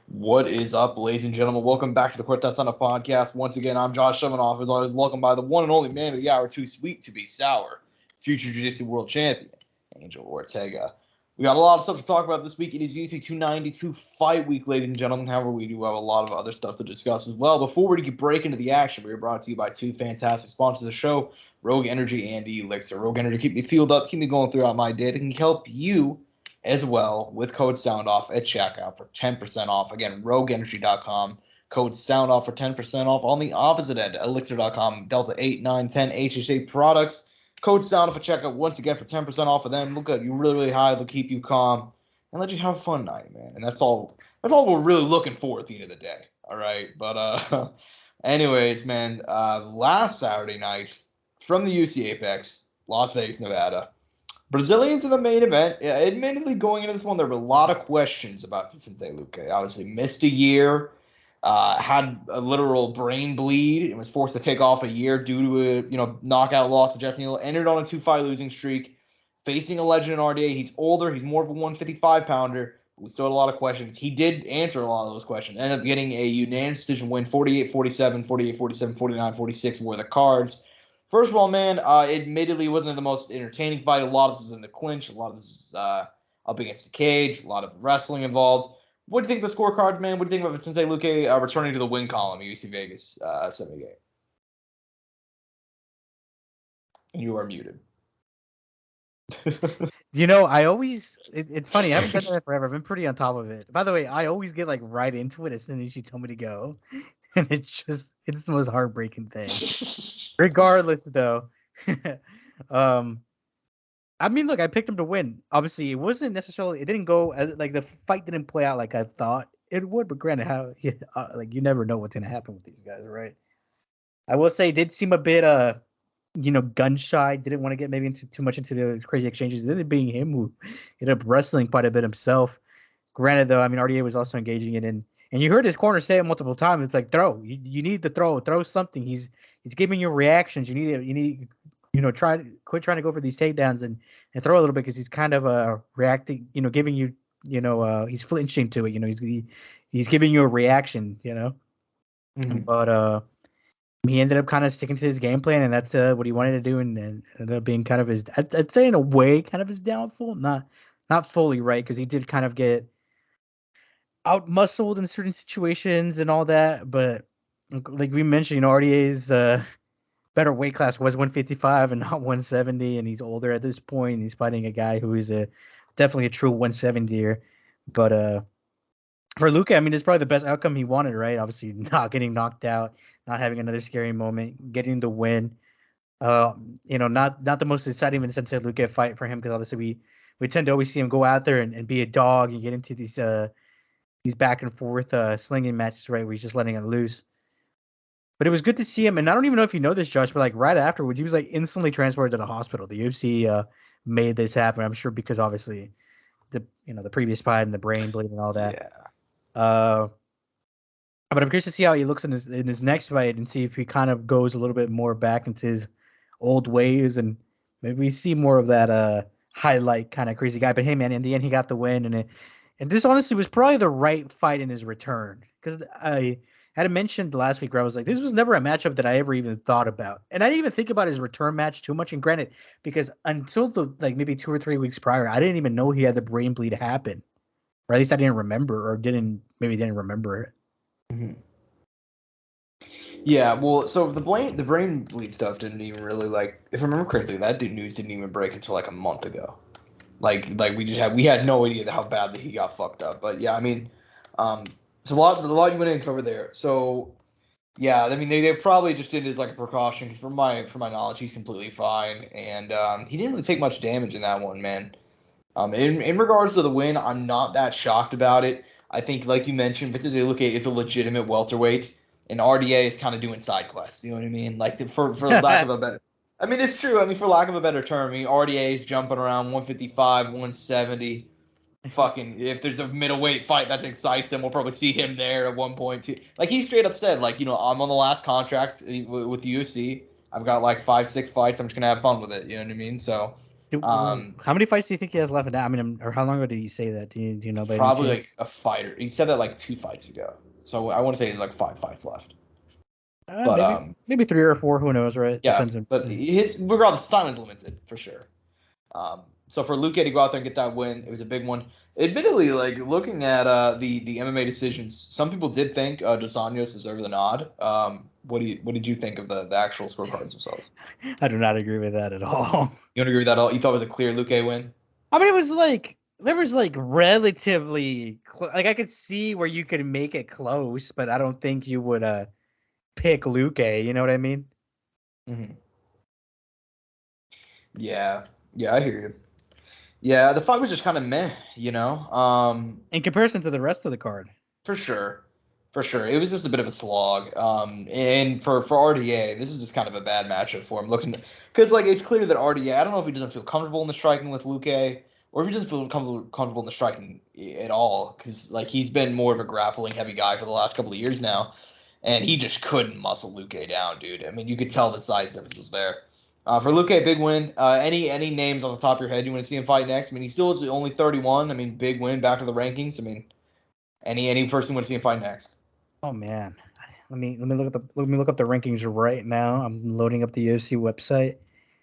What is up, ladies and gentlemen? Welcome back to the Courtside Soundoff podcast. Once again, I'm Josh Evanoff. As always, welcome by the one and only man of the hour, too sweet to be sour, future Jiu-Jitsu world champion, Angel Ortega. We got a lot of stuff to talk about this week. It is UFC 292 fight week, ladies and gentlemen. However, we do have a lot of other stuff to discuss as well. Before we break into the action, we are brought to you by two fantastic sponsors of the show, Rogue Energy and Elixir. Rogue Energy, keep me fueled up, keep me going throughout my day. They can help you as well with code SOUNDOFF at checkout for 10% off. Again, rogueenergy.com, code SOUNDOFF for 10% off. On the opposite end, elixir.com, Delta 8, 9, 10 HHA products, code SOUNDOFF at checkout once again for 10% off of them. Look good. You're really high. They'll keep you calm and let you have a fun night, man. And that's all we're really looking for at the end of the day. All right. But anyways, man, last Saturday night from the UC Apex, Las Vegas, Nevada, Brazilians in the main event. Yeah, admittedly, going into this one, there were a lot of questions about Vicente Luque. Obviously, missed a year, had a literal brain bleed, and was forced to take off a year due to a knockout loss to Jeff Neal. Entered on a 2-fight losing streak, facing a legend in RDA. He's older. He's more of a 155-pounder. We still had a lot of questions. He did answer a lot of those questions. Ended up getting a unanimous decision win, 48-47, 48-47, 49-46 were the cards. First of all, man, admittedly, it wasn't the most entertaining fight. A lot of this is in the clinch. A lot of this is up against the cage. A lot of wrestling involved. What do you think of the scorecards, man? What do you think about Vicente Luque returning to the win column at UC Vegas 78? And you are muted. It's funny. I haven't done that forever. I've been pretty on top of it. By the way, I always get like right into it as soon as you tell me to go. And it's the most heartbreaking thing. Regardless, though. I mean, look, I picked him to win. Obviously, it didn't go as like the fight didn't play out like I thought it would. But granted, you never know what's gonna happen with these guys, right? I will say, it did seem a bit gun shy. Didn't want to get maybe too much into the crazy exchanges. It being him who ended up wrestling quite a bit himself. Granted, though, I mean, RDA was also engaging it in. And you heard his corner say it multiple times. It's like throw. You need to throw something. He's giving you reactions. You need quit trying to go for these takedowns and throw a little bit because he's kind of reacting. Giving you he's flinching to it. He's giving you a reaction. Mm-hmm. But he ended up kind of sticking to his game plan, and that's what he wanted to do, and ended up being kind of his. I'd say in a way, kind of his downfall. Not fully, right? Because he did kind of get out muscled in certain situations and all that, but like we mentioned, RDA's better weight class was 155 and not 170, and he's older at this point. He's fighting a guy who is definitely a true 170er. But for Luque, I mean, it's probably the best outcome he wanted, right? Obviously, not getting knocked out, not having another scary moment, getting the win. Not the most exciting Vicente Luque fight for him because obviously we tend to always see him go out there and be a dog and get into these back and forth slinging matches, right, where he's just letting it loose. But it was good to see him, and I don't even know if you know this, Josh, but like right afterwards, he was like instantly transported to the hospital. The UFC made this happen, I'm sure, because obviously the previous fight and the brain bleed and all that. Yeah. But I'm curious to see how he looks in his next fight and see if he kind of goes a little bit more back into his old ways and maybe we see more of that highlight kind of crazy guy. But hey, man, in the end, he got the win, and this honestly was probably the right fight in his return because I had mentioned last week where I was like, this was never a matchup that I ever even thought about. And I didn't even think about his return match too much. And granted, because until maybe 2 or 3 weeks prior, I didn't even know he had the brain bleed happen. Or at least I didn't remember didn't remember it. Mm-hmm. Yeah, well, so the brain bleed stuff didn't even really if I remember correctly, that news didn't even break until like a month ago. Like we had no idea how badly he got fucked up. But yeah, I mean, it's a lot you went in and covered there. So yeah, I mean they probably just did it as like a precaution because from my knowledge he's completely fine and he didn't really take much damage in that one, man. In regards to the win, I'm not that shocked about it. I think like you mentioned, Vicente Luque is a legitimate welterweight, and RDA is kind of doing side quests. You know what I mean? Like for lack of a better. I mean, it's true. I mean, for lack of a better term, I mean, RDA is jumping around 155, 170. Fucking, if there's a middleweight fight that excites him, we'll probably see him there at one point too. Like he straight up said, like, I'm on the last contract with the UFC. I've got like 5, 6 fights. I'm just gonna have fun with it. You know what I mean? So, How many fights do you think he has left now? I mean, or how long ago did he say that? Do you know? By Probably like a fighter. He said that like 2 fights ago. So I want to say he's like 5 fights left. But maybe 3 or 4. Who knows, right? yeah. Depends on. But his regardless, time is limited for sure. So for Luque to go out there and get that win, it was a big one. Admittedly, like looking at the MMA decisions, some people did think Dos Anjos deserved the nod. What did you think of the actual scorecards themselves? I do not agree with that at all. You don't agree with that at all? You thought it was a clear Luque win? I mean, it was like there was like relatively like I could see where you could make it close, but I don't think you would pick Luque. You know what I mean? Mm-hmm. Yeah, I hear you. Yeah, the fight was just kind of meh, you know. In comparison to the rest of the card. For sure. It was just a bit of a slog. And for RDA, this is just kind of a bad matchup for him. Because like it's clear that RDA, I don't know if he doesn't feel comfortable in the striking with Luque, or if he doesn't feel comfortable in the striking at all. Because like he's been more of a grappling heavy guy for the last couple of years now, and he just couldn't muscle Luque down, dude. I mean, you could tell the size difference was there. For Luque, big win. Any names on the top of your head you want to see him fight next? I mean, he still is only 31. I mean, big win, back to the rankings. I mean, any person you want to see him fight next? Oh man, let me look up the rankings right now. I'm loading up the UFC website.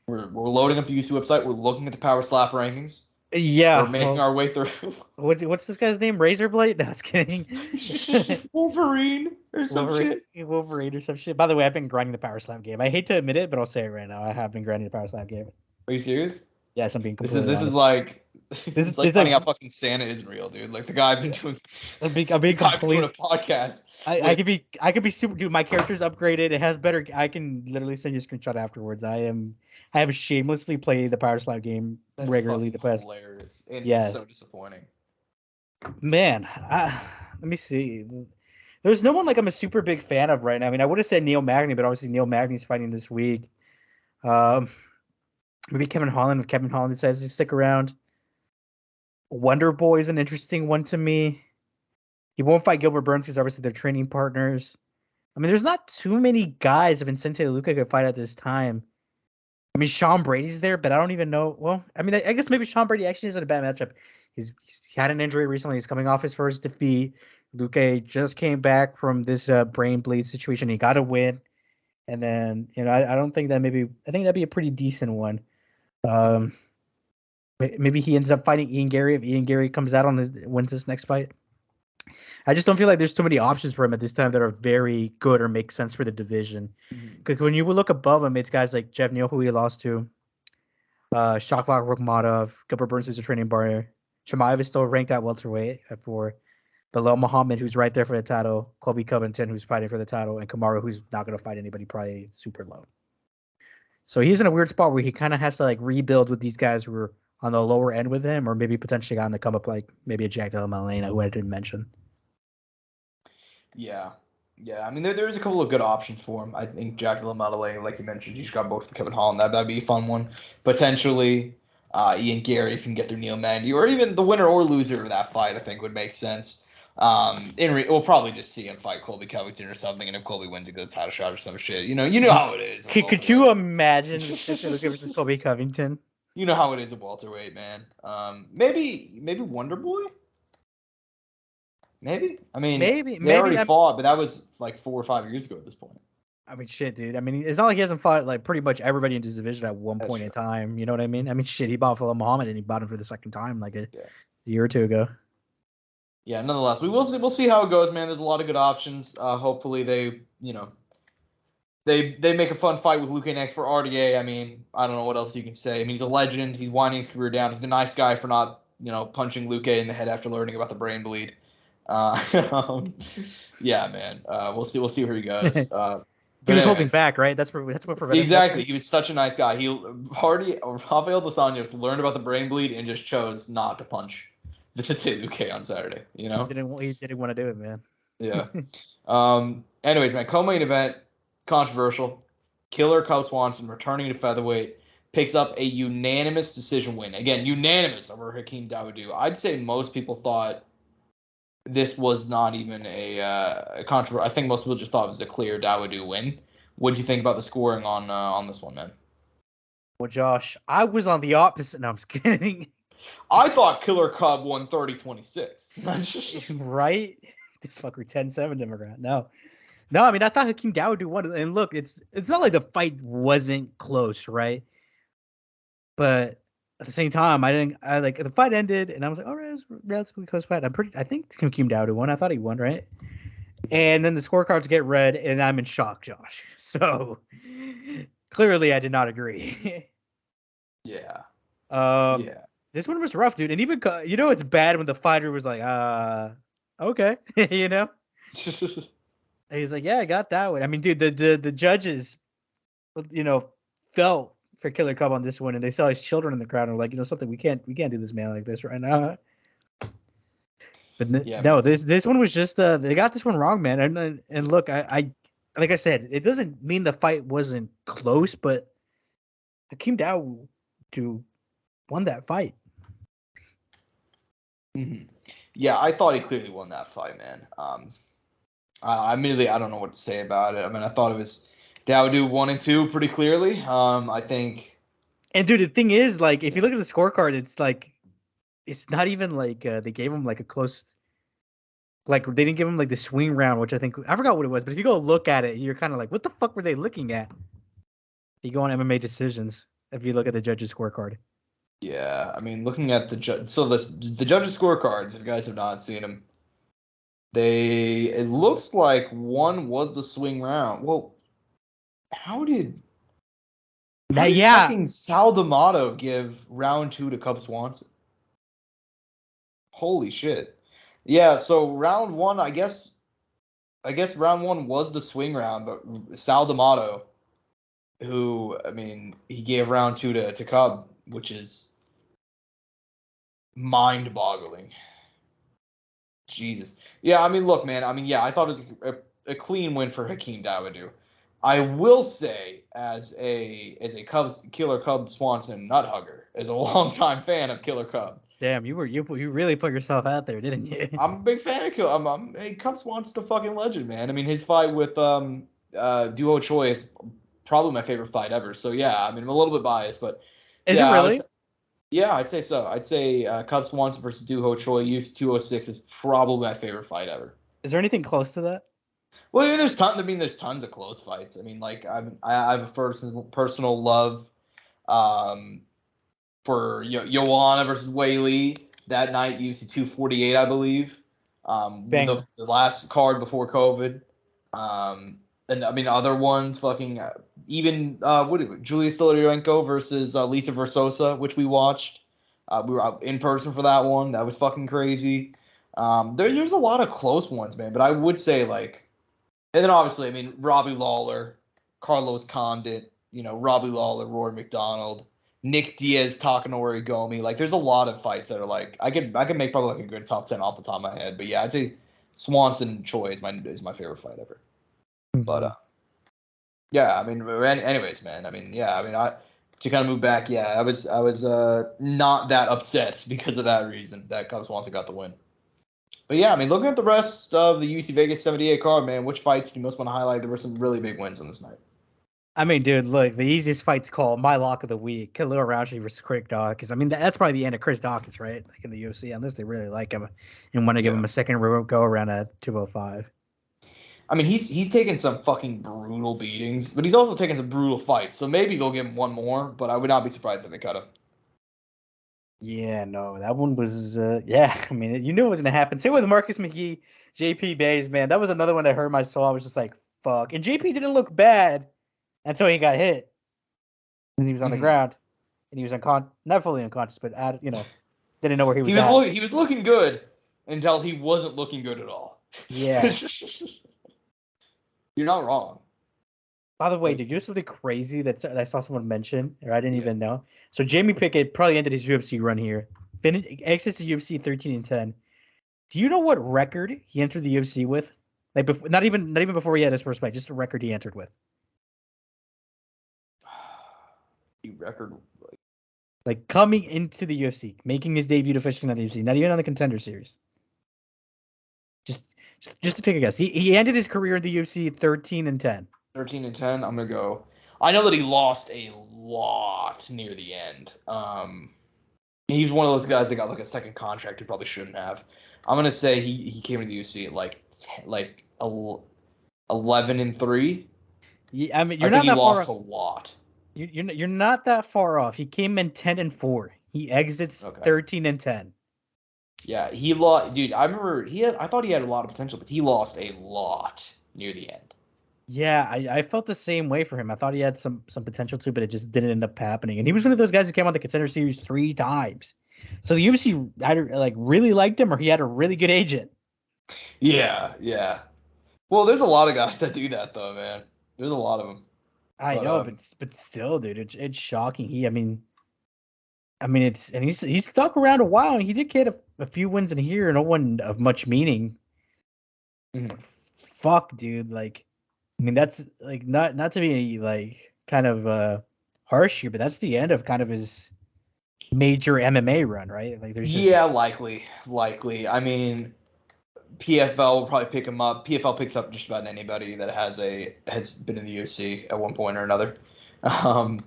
We're loading up the UFC website. We're looking at the Power Slap rankings. Yeah, we're making our way through. What's this guy's name? Razorblade? No, I was kidding. Wolverine or some shit. Wolverine or some shit. By the way, I've been grinding the Power Slap game. I hate to admit it, but I'll say it right now. I have been grinding the Power Slap game. Are you serious? Yes, I'm being completely This honest. is like this is like finding out fucking Santa isn't real, dude. Like the guy I've been doing. I'm being complete. A podcast. I could be super. Dude, my character's upgraded. It has better. I can literally send you a screenshot afterwards. I have shamelessly played the Power Slap game regularly. The past. Hilarious. And it's so disappointing. Man, let me see. There's no one like I'm a super big fan of right now. I mean, I would have said Neil Magny, but obviously Neil Magny's fighting this week. Maybe Kevin Holland. If Kevin Holland decides to stick around. Wonder Boy is an interesting one to me. He won't fight Gilbert Burns because obviously they're training partners. I mean, there's not too many guys if Vicente Luque could fight at this time. I mean, Sean Brady's there, but I don't even know. Well, I mean, I guess maybe Sean Brady actually isn't a bad matchup. He's had an injury recently. He's coming off his first defeat. Luque just came back from this brain bleed situation. He got a win. And then, I don't think that I think that'd be a pretty decent one. Maybe he ends up fighting Ian Gary if Ian Gary comes out wins this next fight. I just don't feel like there's too many options for him at this time that are very good or make sense for the division. Because when you look above him, it's guys like Jeff Neal, who he lost to, Shavkat Rakhmatov, Gilbert Burns, who's a training partner. Chimaev is still ranked at welterweight at 4. Bilal Muhammad, who's right there for the title. Colby Covington, who's fighting for the title. And Kamaru, who's not going to fight anybody, probably super low. So he's in a weird spot where he kind of has to like rebuild with these guys who are on the lower end with him, or maybe potentially on the come up like maybe a Jack Della Maddalena, who I didn't mention. Yeah. I mean, there's a couple of good options for him. I think Jack Della Maddalena, like you mentioned, he's got both with Kevin Holland. That'd be a fun one. Potentially, Ian Gary, if you can get through Neil Magny, or even the winner or loser of that fight, I think would make sense. We'll probably just see him fight Colby Covington or something, and if Colby wins, it goes title shot or some shit. You know how it is. Could you imagine versus Colby Covington? You know how it is at welterweight, man. Maybe Wonder Boy. Maybe. I mean, they already fought, but that was like 4 or 5 years ago at this point. I mean, shit, dude. I mean, it's not like he hasn't fought like pretty much everybody in his division at one point in time. You know what I mean? I mean, shit, he bought Bilal Muhammad and he bought him for the second time like a year or two ago. Yeah, nonetheless, we'll see how it goes, man. There's a lot of good options. Hopefully they make a fun fight with Luque next for RDA. I mean, I don't know what else you can say. I mean, he's a legend. He's winding his career down. He's a nice guy for not, punching Luque in the head after learning about the brain bleed. Yeah, man. We'll see where he goes. He was holding back, right? That's what prevented. Exactly. He was such a nice guy. Rafael Dos Anjos learned about the brain bleed and just chose not to punch Vicente Luque on Saturday. He didn't want to do it, man. Yeah. Anyways, man, co-main event, controversial. Killer Cub Swanson returning to featherweight picks up a unanimous decision win. Again, unanimous over Hakeem Dawodu. I'd say most people thought this was not even a controversial. I think most people just thought it was a clear Dawodu win. What did you think about the scoring on this one, man? Well, Josh, I was on the opposite. No, I'm just kidding. I thought Killer Cub won 30-26. Right? This fucker 10-7 Democrat. No. No, I mean I thought Hakeem Dawood won. And look, it's not like the fight wasn't close, right? But at the same time, I like the fight ended and I was like, all right, it was a relatively close fight. I think Hakeem Dawood won. I thought he won, right? And then the scorecards get read and I'm in shock, Josh. So clearly I did not agree. Yeah. Yeah. This one was rough, dude. And even it's bad when the fighter was like, okay, And he's like, yeah, I got that one. I mean, dude, the judges, felt for Killer Cub on this one, and they saw his children in the crowd and were like, something we can't do this man like this right now. But no, this one was just they got this one wrong, man. And look, I like I said, it doesn't mean the fight wasn't close, but Hakeem Dawood won that fight. Mm-hmm. Yeah, I thought he clearly won that fight, man. I don't know what to say about it. I mean, I thought it was Dawood 1 and 2 pretty clearly. I think. And dude, the thing is, like, if you look at the scorecard, it's like, it's not even like they gave him like a close, like they didn't give him like the swing round, which I forgot what it was. But if you go look at it, you're kind of like, what the fuck were they looking at? You go on MMA decisions if you look at the judges' scorecard. Yeah, I mean, looking at the judges' scorecards, if you guys have not seen them, it looks like one was the swing round. Well, how did fucking Sal D'Amato give round 2 to Cub Swanson? Holy shit. Yeah, so round 1, I guess round 1 was the swing round, but Sal D'Amato, who, I mean, he gave round 2 to Cub, which is mind-boggling. Jesus. Yeah, I mean, look, man. I mean, yeah, I thought it was a clean win for Hakeem Dawood. I will say, as a Killer Cub Swanson nut hugger, as a longtime fan of Killer Cub. Damn, you really put yourself out there, didn't you? I'm a big fan of Killer. Hey, Cub Swanson's a fucking legend, man. I mean, his fight with Duo Choi is probably my favorite fight ever. So yeah, I mean, I'm a little bit biased, but is it really? Yeah, I'd say so. I'd say Cub Swanson versus Duho Choi, UFC 206 is probably my favorite fight ever. Is there anything close to that? Well, there's tons of close fights. I mean, like I have a personal love for Joanna versus Weili that night, UFC 248, I believe. The last card before COVID. And I mean other ones, fucking even Julia Stoliarenko versus Lisa Versosa, which we watched. We were out in person for that one. That was fucking crazy. There's a lot of close ones, man. But I would say like, and then obviously, I mean Robbie Lawler, Carlos Condit, Robbie Lawler, Rory McDonald, Nick Diaz, Takanori Gomi. Like there's a lot of fights that are like I could make probably like a good top 10 off the top of my head. But yeah, I'd say Swanson Choi is my favorite fight ever. But yeah, I mean, anyways, man. I mean, yeah, I mean, to kind of move back, yeah, I was not that upset because of that reason that Cub Swanson got the win. But yeah, I mean, looking at the rest of the UFC Vegas 78 card, man, which fights do you most want to highlight? There were some really big wins on this night. I mean, dude, look, the easiest fight to call, my lock of the week, Khalil Rountree versus Chris Dawkins. I mean, that's probably the end of Chris Dawkins, right? Like in the UFC, unless they really like him and want to give him a second go around at 205. I mean, he's taken some fucking brutal beatings, but he's also taken some brutal fights. So maybe they'll give him one more, but I would not be surprised if they cut him. Yeah, no, that one was, yeah, I mean, you knew it was going to happen. Same with Marcus McGee, JP Bays, man. That was another one that hurt my soul. I was just like, fuck. And JP didn't look bad until he got hit. And he was on the ground. And he was not fully unconscious, but, didn't know where he was at. He was looking good until he wasn't looking good at all. Yeah. You're not wrong. By the way, did you know something crazy that I saw someone mention, or I didn't even know? So Jamie Pickett probably ended his UFC run here. Exits to UFC 13-10. Do you know what record he entered the UFC with? Like, not even before he had his first fight, just a record he entered with. Record like coming into the UFC, making his debut officially on the UFC, not even on the Contender Series. Just to take a guess, he ended his career in the UFC 13-10. 13-10. I'm gonna go. I know that he lost a lot near the end. He's one of those guys that got like a second contract he probably shouldn't have. I'm gonna say he came to the UFC at like 11-3. Yeah, I mean, I you're think not he that far lost off. a lot. You're not that far off. He came in 10-4. He exits 13-10. Yeah, he lost, dude. I remember I thought he had a lot of potential, but he lost a lot near the end. Yeah, I felt the same way for him. I thought he had some potential too, but it just didn't end up happening. And he was one of those guys who came on the Contender Series 3 times. So the UFC either like really liked him or he had a really good agent. Yeah, yeah. Well, there's a lot of guys that do that though, man. There's a lot of them. I know, but still, dude, it's shocking. He's stuck around a while, and he did get a few wins in here, no one of much meaning. Mm-hmm. Fuck, dude, like, I mean, that's like not to be like kind of harsh here, but that's the end of kind of his major MMA run, right? Like, there's just likely. I mean, PFL will probably pick him up. PFL picks up just about anybody that has been in the UFC at one point or another. But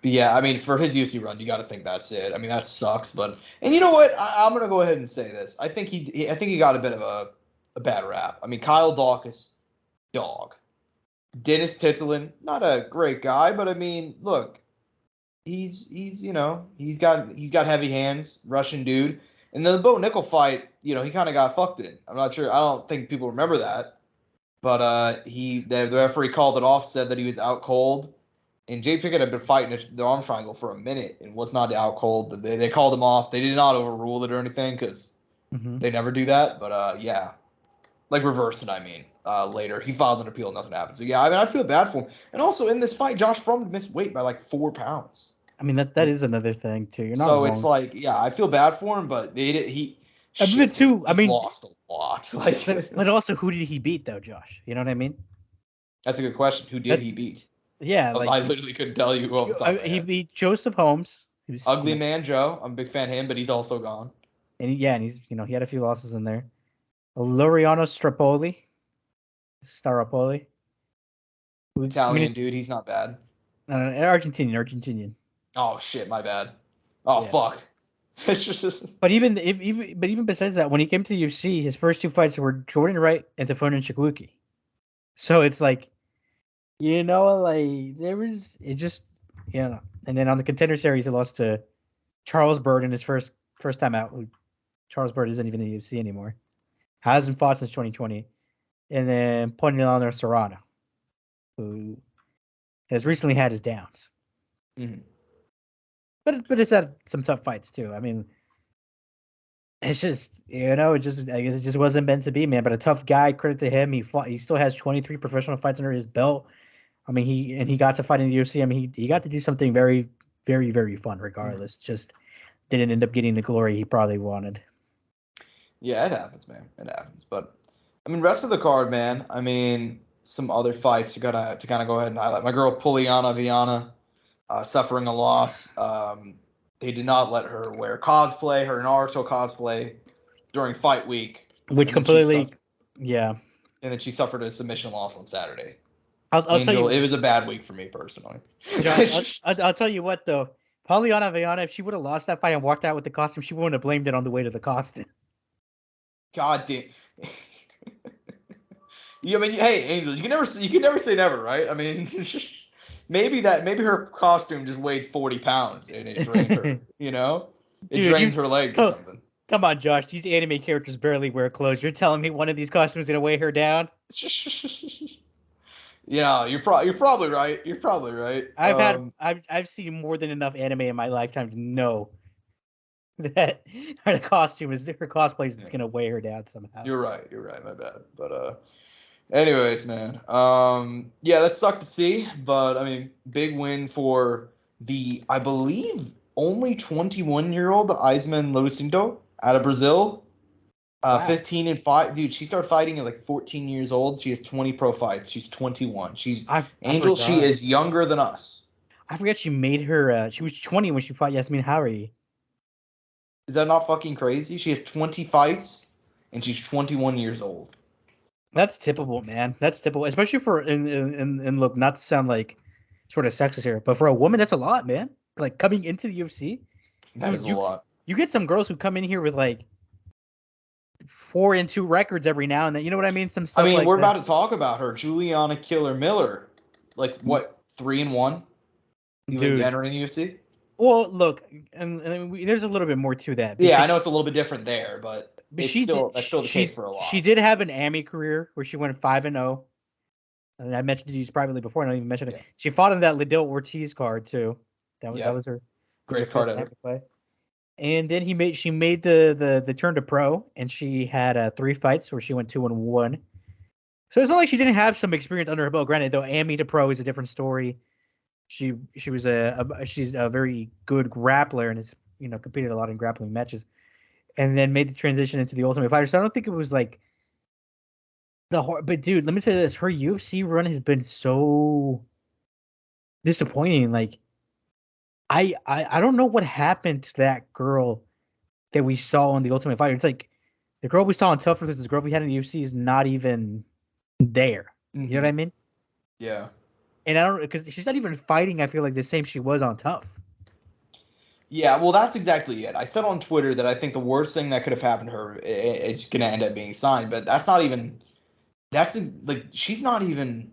yeah, I mean, for his UFC run, you got to think that's it. I mean, that sucks. And you know what? I'm gonna go ahead and say this. I think he got a bit of a bad rap. I mean, Kyle Dawkins, dog. Dennis Titulin, not a great guy, but I mean, look, he's he's got heavy hands, Russian dude. And then the Bo Nickel fight, he kind of got fucked in. I'm not sure. I don't think people remember that, but the referee called it off, said that he was out cold. And Jay Pickett had been fighting the arm triangle for a minute and was not out cold. They called him off. They did not overrule it or anything because they never do that. But yeah, like reverse it. I mean, later he filed an appeal, nothing happened. So yeah, I mean, I feel bad for him. And also in this fight, Josh Fromm missed weight by like 4 pounds. I mean, that is another thing too. You're not so wrong. It's like, yeah, I feel bad for him, but he lost a lot. Like, but also, who did he beat though, Josh? You know what I mean? That's a good question. Who did he beat? Yeah, like I literally couldn't tell you off the top of my head. He beat Joseph Holmes. Ugly Man Joe. I'm a big fan of him, but he's also gone. And he's he had a few losses in there. Laureano Staropoli. Italian dude. He's not bad. Argentinian. Oh shit, my bad. Oh yeah. Fuck. But even besides that, when he came to the UFC, his first 2 fights were Jordan Wright and Tafone Nchukwu. So it's like, like there was and then on the Contender Series, he lost to Charles Byrd in his first time out. Charles Byrd isn't even in the UFC anymore. Hasn't fought since 2020. And then Ponilano Serrano, who has recently had his downs. Mm-hmm. But it's had some tough fights too. I mean, it's just I guess it just wasn't meant to be, man. But a tough guy. Credit to him. He still has 23 professional fights under his belt. I mean, he got to fight in the UFC. I mean, he got to do something very, very, very fun. Regardless, just didn't end up getting the glory he probably wanted. Yeah, it happens, man. It happens. But I mean, rest of the card, man. I mean, some other fights to kind of go ahead and highlight. My girl Poliana Viana, suffering a loss. They did not let her wear cosplay, her Naruto cosplay, during fight week. Which completely, yeah. And then she suffered a submission loss on Saturday. I'll tell you, it was a bad week for me personally. Josh, I'll tell you what though, Poliana Viana, if she would have lost that fight and walked out with the costume, she wouldn't have blamed it on the weight of the costume. God damn. I mean, hey, Angel, you can never say never, right? I mean, maybe her costume just weighed 40 pounds and it drained her. It drained her legs or something. Come on, Josh. These anime characters barely wear clothes. You're telling me one of these costumes is gonna weigh her down? Yeah, you're probably right. You're probably right. I've seen more than enough anime in my lifetime to know that her cosplay is gonna weigh her down somehow. You're right. My bad. But anyways, man. Yeah, that sucked to see. But I mean, big win for the, I believe, only 21-year-old Isman Lucinto out of Brazil. 15-5. Dude, she started fighting at like 14 years old. She has 20 pro fights. She's 21. Angel. She is younger than us. I forget she made her. She was 20 when she fought Yasmin Howery. Is that not fucking crazy? She has 20 fights, and she's 21 years old. That's typical, man. That's typical, especially for and look, not to sound like sort of sexist here, but for a woman, that's a lot, man. Like coming into the UFC, That is a lot. You get some girls who come in here with like 4-2 records every now and then. You know what I mean? Some stuff. I mean, like we're that. about to talk about her, Juliana Killer Miller. Like what, 3-1? Dude, entering the UFC. Well, look, and there's a little bit more to that. Yeah, I know it's a little bit different there, but that's still the case for a lot. She did have an AMI career where she went 5-0. And I mentioned these privately before. I don't even mention it. She fought in that Liddell Ortiz card too. That was her greatest card ever. Fight. And then she made the turn to pro, and she had 3 fights where she went 2-1. So it's not like she didn't have some experience under her belt. Granted, though, AMI to pro is a different story. She's a very good grappler and has competed a lot in grappling matches, and then made the transition into the Ultimate Fighter. So I don't think it was like but dude, let me say this: her UFC run has been so disappointing. Like, I don't know what happened to that girl that we saw on the Ultimate Fighter. It's like the girl we saw on Tough versus the girl we had in the UFC is not even there. You know what I mean? Yeah. And I don't, because she's not even fighting, I feel like, the same she was on Tough. Yeah, well, that's exactly it. I said on Twitter that I think the worst thing that could have happened to her is going to end up being signed, but that's not even. That's like she's not even.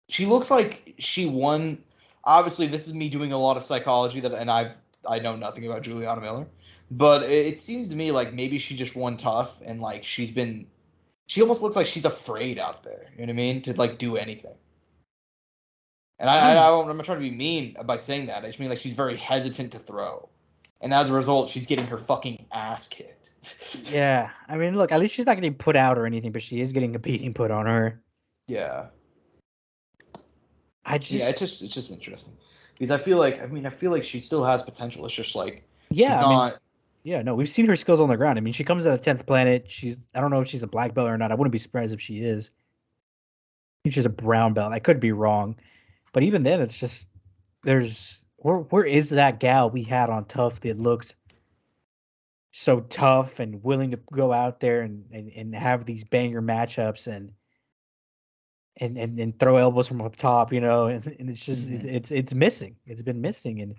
She looks like she won. Obviously, this is me doing a lot of psychology and I know nothing about Juliana Miller, but it seems to me like maybe she just won Tough and like she almost looks like she's afraid out there. You know what I mean? To like do anything. And I'm not trying to be mean by saying that. I just mean like she's very hesitant to throw. And as a result, she's getting her fucking ass kicked. Yeah. I mean, look, at least she's not getting put out or anything, but she is getting a beating put on her. Yeah. It's just interesting. Because I feel like she still has potential. It's just like she's not. Yeah, no, we've seen her skills on the ground. I mean, she comes to the 10th planet. I don't know if she's a black belt or not. I wouldn't be surprised if she is. I think she's a brown belt. I could be wrong. But even then, it's just where is that gal we had on Tough that looked so tough and willing to go out there and have these banger matchups and throw elbows from up top, and it's just it's missing. It's been missing, and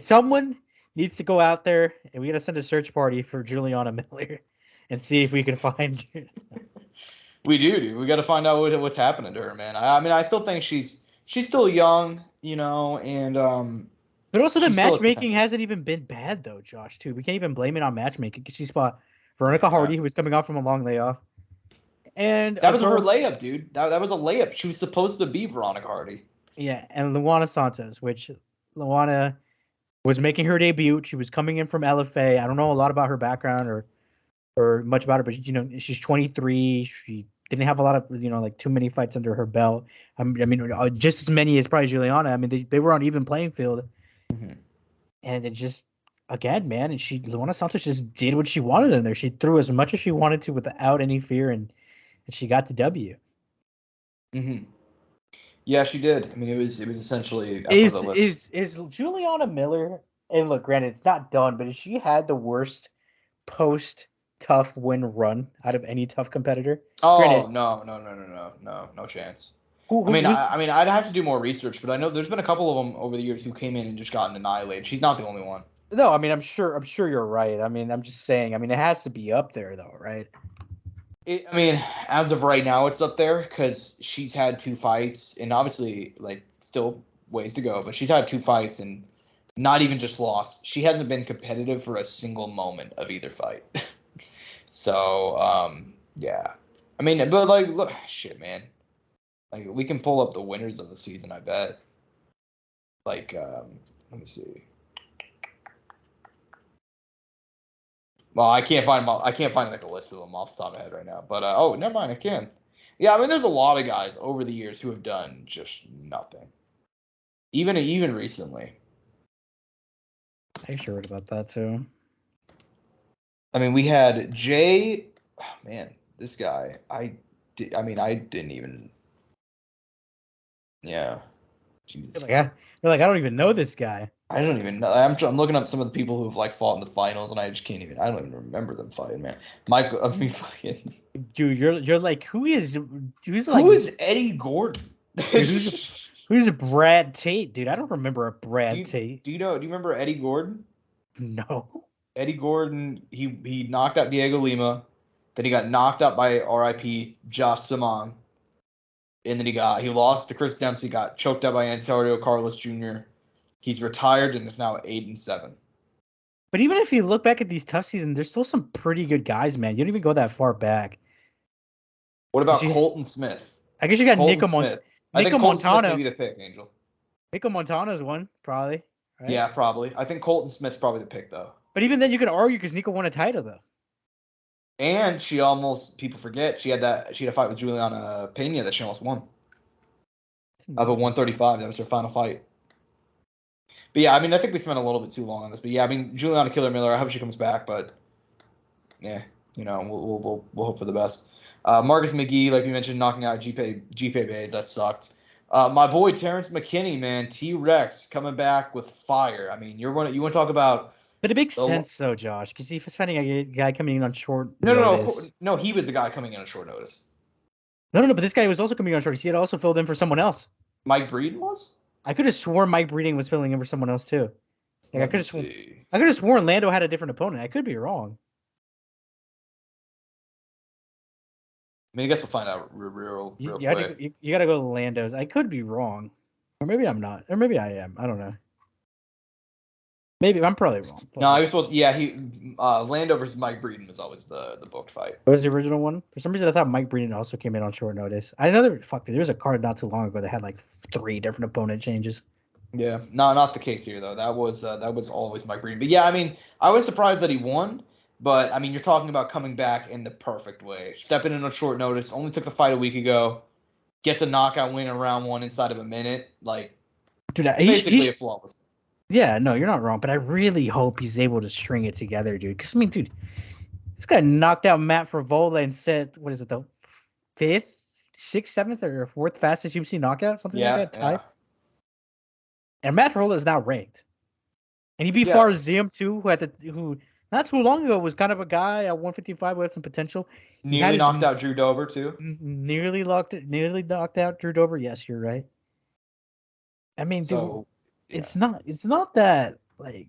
someone needs to go out there, and we got to send a search party for Juliana Miller and see if we can find her. We do, dude. We got to find out what's happening to her, man. I mean, I still think she's still young, and but also the matchmaking hasn't even been bad though, Josh. Too, we can't even blame it on matchmaking because she fought Veronica Hardy, who was coming off from a long layoff, and that was her layup, dude. That was a layup. She was supposed to be Veronica Hardy. Yeah, and Luana Santos, which Luana was making her debut. She was coming in from LFA. I don't know a lot about her background or much about her, but she's 23. She didn't have a lot of like too many fights under her belt. I mean, just as many as probably Juliana. I mean, they were on even playing field. Mm-hmm. And it just, again, man, and Luana Santos just did what she wanted in there. She threw as much as she wanted to without any fear, and she got the W. Mm-hmm. Yeah, she did. I mean, it was essentially is Juliana Miller. And look, granted, it's not done, but has she had the worst post Tough win run out of any Tough competitor? Oh, granted, no chance. I mean, I'd have to do more research, but I know there's been a couple of them over the years who came in and just gotten annihilated. She's not the only one. No, I mean, I'm sure you're right. I mean, I'm just saying. I mean, it has to be up there, though, right? I mean, as of right now, it's up there because she's had 2 fights, and obviously, like, still ways to go. But she's had 2 fights and not even just lost. She hasn't been competitive for a single moment of either fight. So, yeah. I mean, but like, look, shit, man. Like, we can pull up the winners of the season, I bet. Like, let me see. Well, I can't find like a list of them off the top of my head right now. But oh, never mind, I can. Yeah, I mean, there's a lot of guys over the years who have done just nothing. Even recently. I actually read about that too. I mean, we had Jay. Oh, man, this guy. I didn't even. Yeah. Jesus. You're like, I don't even know this guy. I don't even know. I'm looking up some of the people who've like fought in the finals, and I just can't even. I don't even remember them fighting, man. Michael, I mean, fucking. Dude, you're like, who is Eddie Gordon? Who's Who's Brad Tate, dude? I don't remember a Brad Tate. Do you remember Eddie Gordon? No. Eddie Gordon, he knocked out Diego Lima, then he got knocked out by RIP Josh Simon, and then he lost to Chris Dempsey, got choked out by Antonio Carlos Jr. He's retired and is now 8-7. But even if you look back at these tough seasons, there's still some pretty good guys, man. You don't even go that far back. What about Colton Smith? I guess you got Colton Smith. I think Colton Smith may be the pick, Angel. Nico Montano's one, probably. Right? Yeah, probably. I think Colton Smith's probably the pick, though. But even then, you can argue because Nico won a title, though. And people forget, she had a fight with Juliana Pena that she almost won. Up at 135. That was her final fight. But yeah, I mean, I think we spent a little bit too long on this. But yeah, I mean, Juliana Killer Miller, I hope she comes back. But yeah, we'll hope for the best. Marcus McGee, like you mentioned, knocking out Gipe Bays. That sucked. My boy Terrence McKinney, man, T-Rex coming back with fire. I mean, you want to talk about. But it makes sense though, Josh, because he's finding a guy coming in on short notice. No, he was the guy coming in on short notice. No, but this guy was also coming in on short notice. He had also filled in for someone else. Mike Breeden was? I could have sworn Mike Breeding was filling in for someone else too. Like I could have sworn Lando had a different opponent. I could be wrong. I mean, I guess we'll find out real quick. You got to go to Lando's. I could be wrong. Or maybe I'm not. Or maybe I am. I don't know. Maybe I'm probably wrong. No, he was supposed to, Lando versus Mike Breeden was always the booked fight. What was the original one? For some reason, I thought Mike Breeden also came in on short notice. There was a card not too long ago that had like 3 different opponent changes. Yeah, no, not the case here though. That was always Mike Breeden. But yeah, I mean, I was surprised that he won. But I mean, you're talking about coming back in the perfect way. Stepping in on short notice. Only took the fight a week ago. Gets a knockout win in round 1 inside of a minute. Like, dude, basically a flawless. Yeah, no, you're not wrong. But I really hope he's able to string it together, dude. Because I mean, dude, this guy knocked out Matt Frivola and set what is it, the 5th, 6th, 7th, or 4th fastest UFC knockout, something like that. Type. Yeah. And Matt Frivola is now ranked, and he beat Farzim too, who not too long ago was kind of a guy at 155 who had some potential. Nearly knocked out Drew Dober too. Nearly knocked out Drew Dober. Yes, you're right. I mean, dude, it's not that like.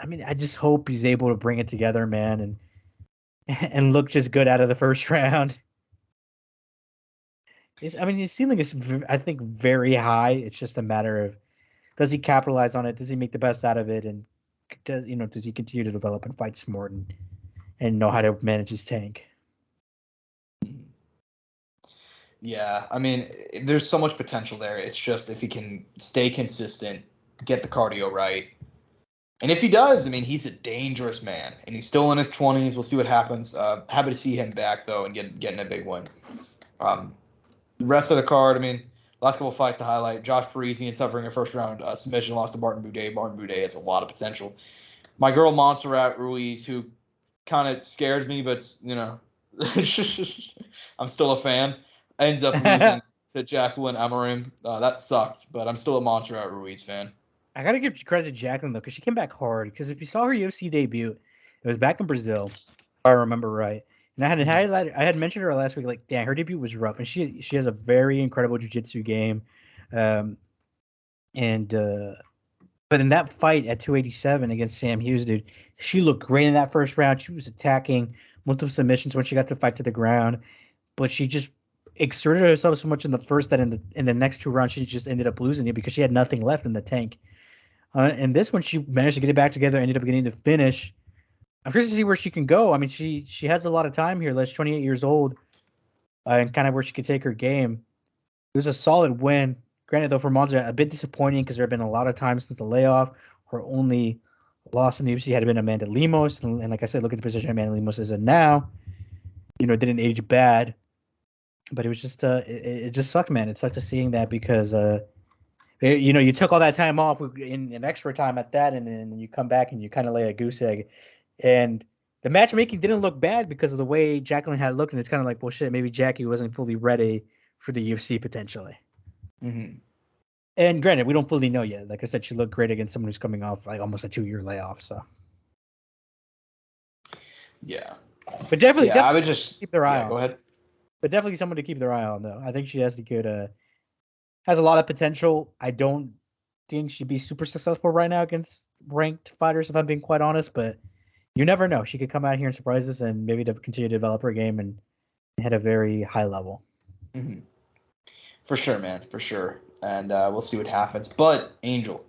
I mean, I just hope he's able to bring it together, man, and look just good out of the first round. His ceiling is, I think, very high. It's just a matter of does he capitalize on it? Does he make the best out of it? And does he continue to develop and fight smart and know how to manage his tank? Yeah, I mean, there's so much potential there. It's just if he can stay consistent, get the cardio right. And if he does, I mean, he's a dangerous man. And he's still in his 20s. We'll see what happens. Happy to see him back, though, and getting a big win. The rest of the card, I mean, last couple of fights to highlight. Josh Parisian suffering a first-round submission, lost to Martin Boudet. Martin Boudet has a lot of potential. My girl Montserrat Ruiz, who kind of scares me, but, I'm still a fan, ends up losing to Jacqueline Amorim. That sucked, but I'm still a Montserrat Ruiz fan. I got to give credit to Jacqueline, though, because she came back hard. Because if you saw her UFC debut, it was back in Brazil, if I remember right. And I had mentioned her last week, like, damn, her debut was rough. And she has a very incredible jiu-jitsu game. But in that fight at 287 against Sam Hughes, dude, she looked great in that first round. She was attacking multiple submissions when she got to fight to the ground. But she just exerted herself so much in the first that in the next 2 rounds, she just ended up losing it because she had nothing left in the tank. And this one, she managed to get it back together, ended up getting the finish. I'm curious to see where she can go. I mean, she has a lot of time here. She's 28 years old, and kind of where she could take her game. It was a solid win. Granted, though, for Monza, a bit disappointing because there have been a lot of times since the layoff. Her only loss in the UFC had been Amanda Lemos, and like I said, look at the position Amanda Lemos is in now. It didn't age bad, but it was just it just sucked, man. It sucked to seeing that because you took all that time off in an extra time at that, and then you come back and you kind of lay a goose egg. And the matchmaking didn't look bad because of the way Jacqueline had looked, and it's kind of like, well, shit, maybe Jackie wasn't fully ready for the UFC potentially. Mm-hmm. And granted, we don't fully know yet. Like I said, she looked great against someone who's coming off like almost a 2-year layoff. So, yeah, but definitely, I would just keep their eye on. Go ahead. But definitely someone to keep their eye on, though. I think she has a good Has a lot of potential. I don't think she'd be super successful right now against ranked fighters, if I'm being quite honest. But you never know. She could come out here and surprise us, and maybe to continue to develop her game and hit a very high level. Mm-hmm. For sure, man. For sure. And we'll see what happens. But Angel,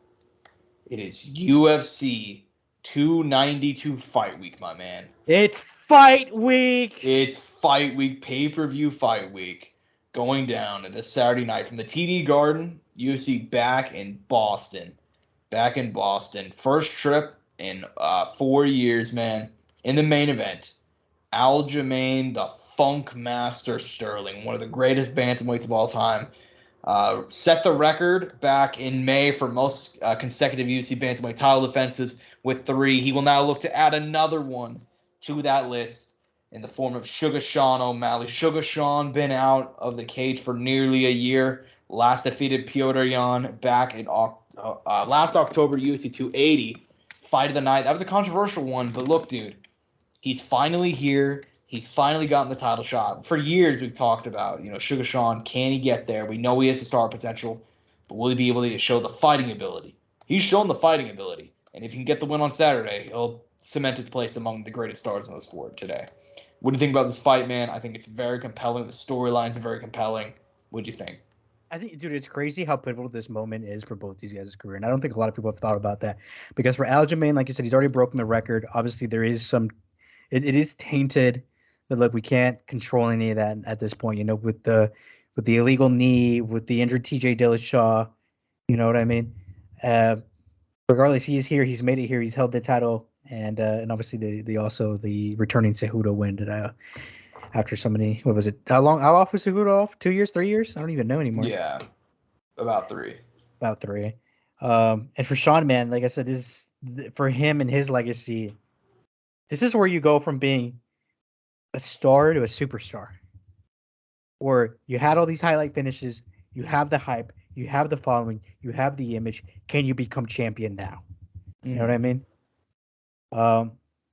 it is UFC 292 fight week, my man. It's fight week. It's fight week, pay-per-view fight week, going down this Saturday night from the TD Garden. UFC back in Boston. Back in Boston. First trip in 4 years, man. In the main event, Aljamain, the Funk Master Sterling, one of the greatest bantamweights of all time. Set the record back in May for most consecutive UFC bantamweight title defenses with 3. He will now look to add another one to that list in the form of Sugar Sean O'Malley. Sugar Sean been out of the cage for nearly a year. Last defeated Piotr Jan back in last October, UFC 280. Fight of the night. That was a controversial one, but look, dude, he's finally here. He's finally gotten the title shot. For years, we've talked about, Sugar Sean, can he get there? We know he has the star potential, but will he be able to show the fighting ability? He's shown the fighting ability, and if he can get the win on Saturday, he'll cement his place among the greatest stars in the sport today. What do you think about this fight, man? I think it's very compelling. The storylines are very compelling. What do you think? I think, dude, it's crazy how pivotal this moment is for both these guys' career, and I don't think a lot of people have thought about that. Because for Aljamain, like you said, he's already broken the record. Obviously, there is some, it is tainted, but look, we can't control any of that at this point. With the illegal knee, with the injured T.J. Dillashaw, you know what I mean. Regardless, he is here. He's made it here. He's held the title, and obviously the returning Cejudo win that after so many, what was it? How off was Cejudo off? 2 years, 3 years? I don't even know anymore. Yeah, about 3. About 3. And for Sean, man, like I said, this for him and his legacy, this is where you go from being a star to a superstar. Or you had all these highlight finishes, you have the hype, you have the following, you have the image. Can you become champion now? You know what I mean?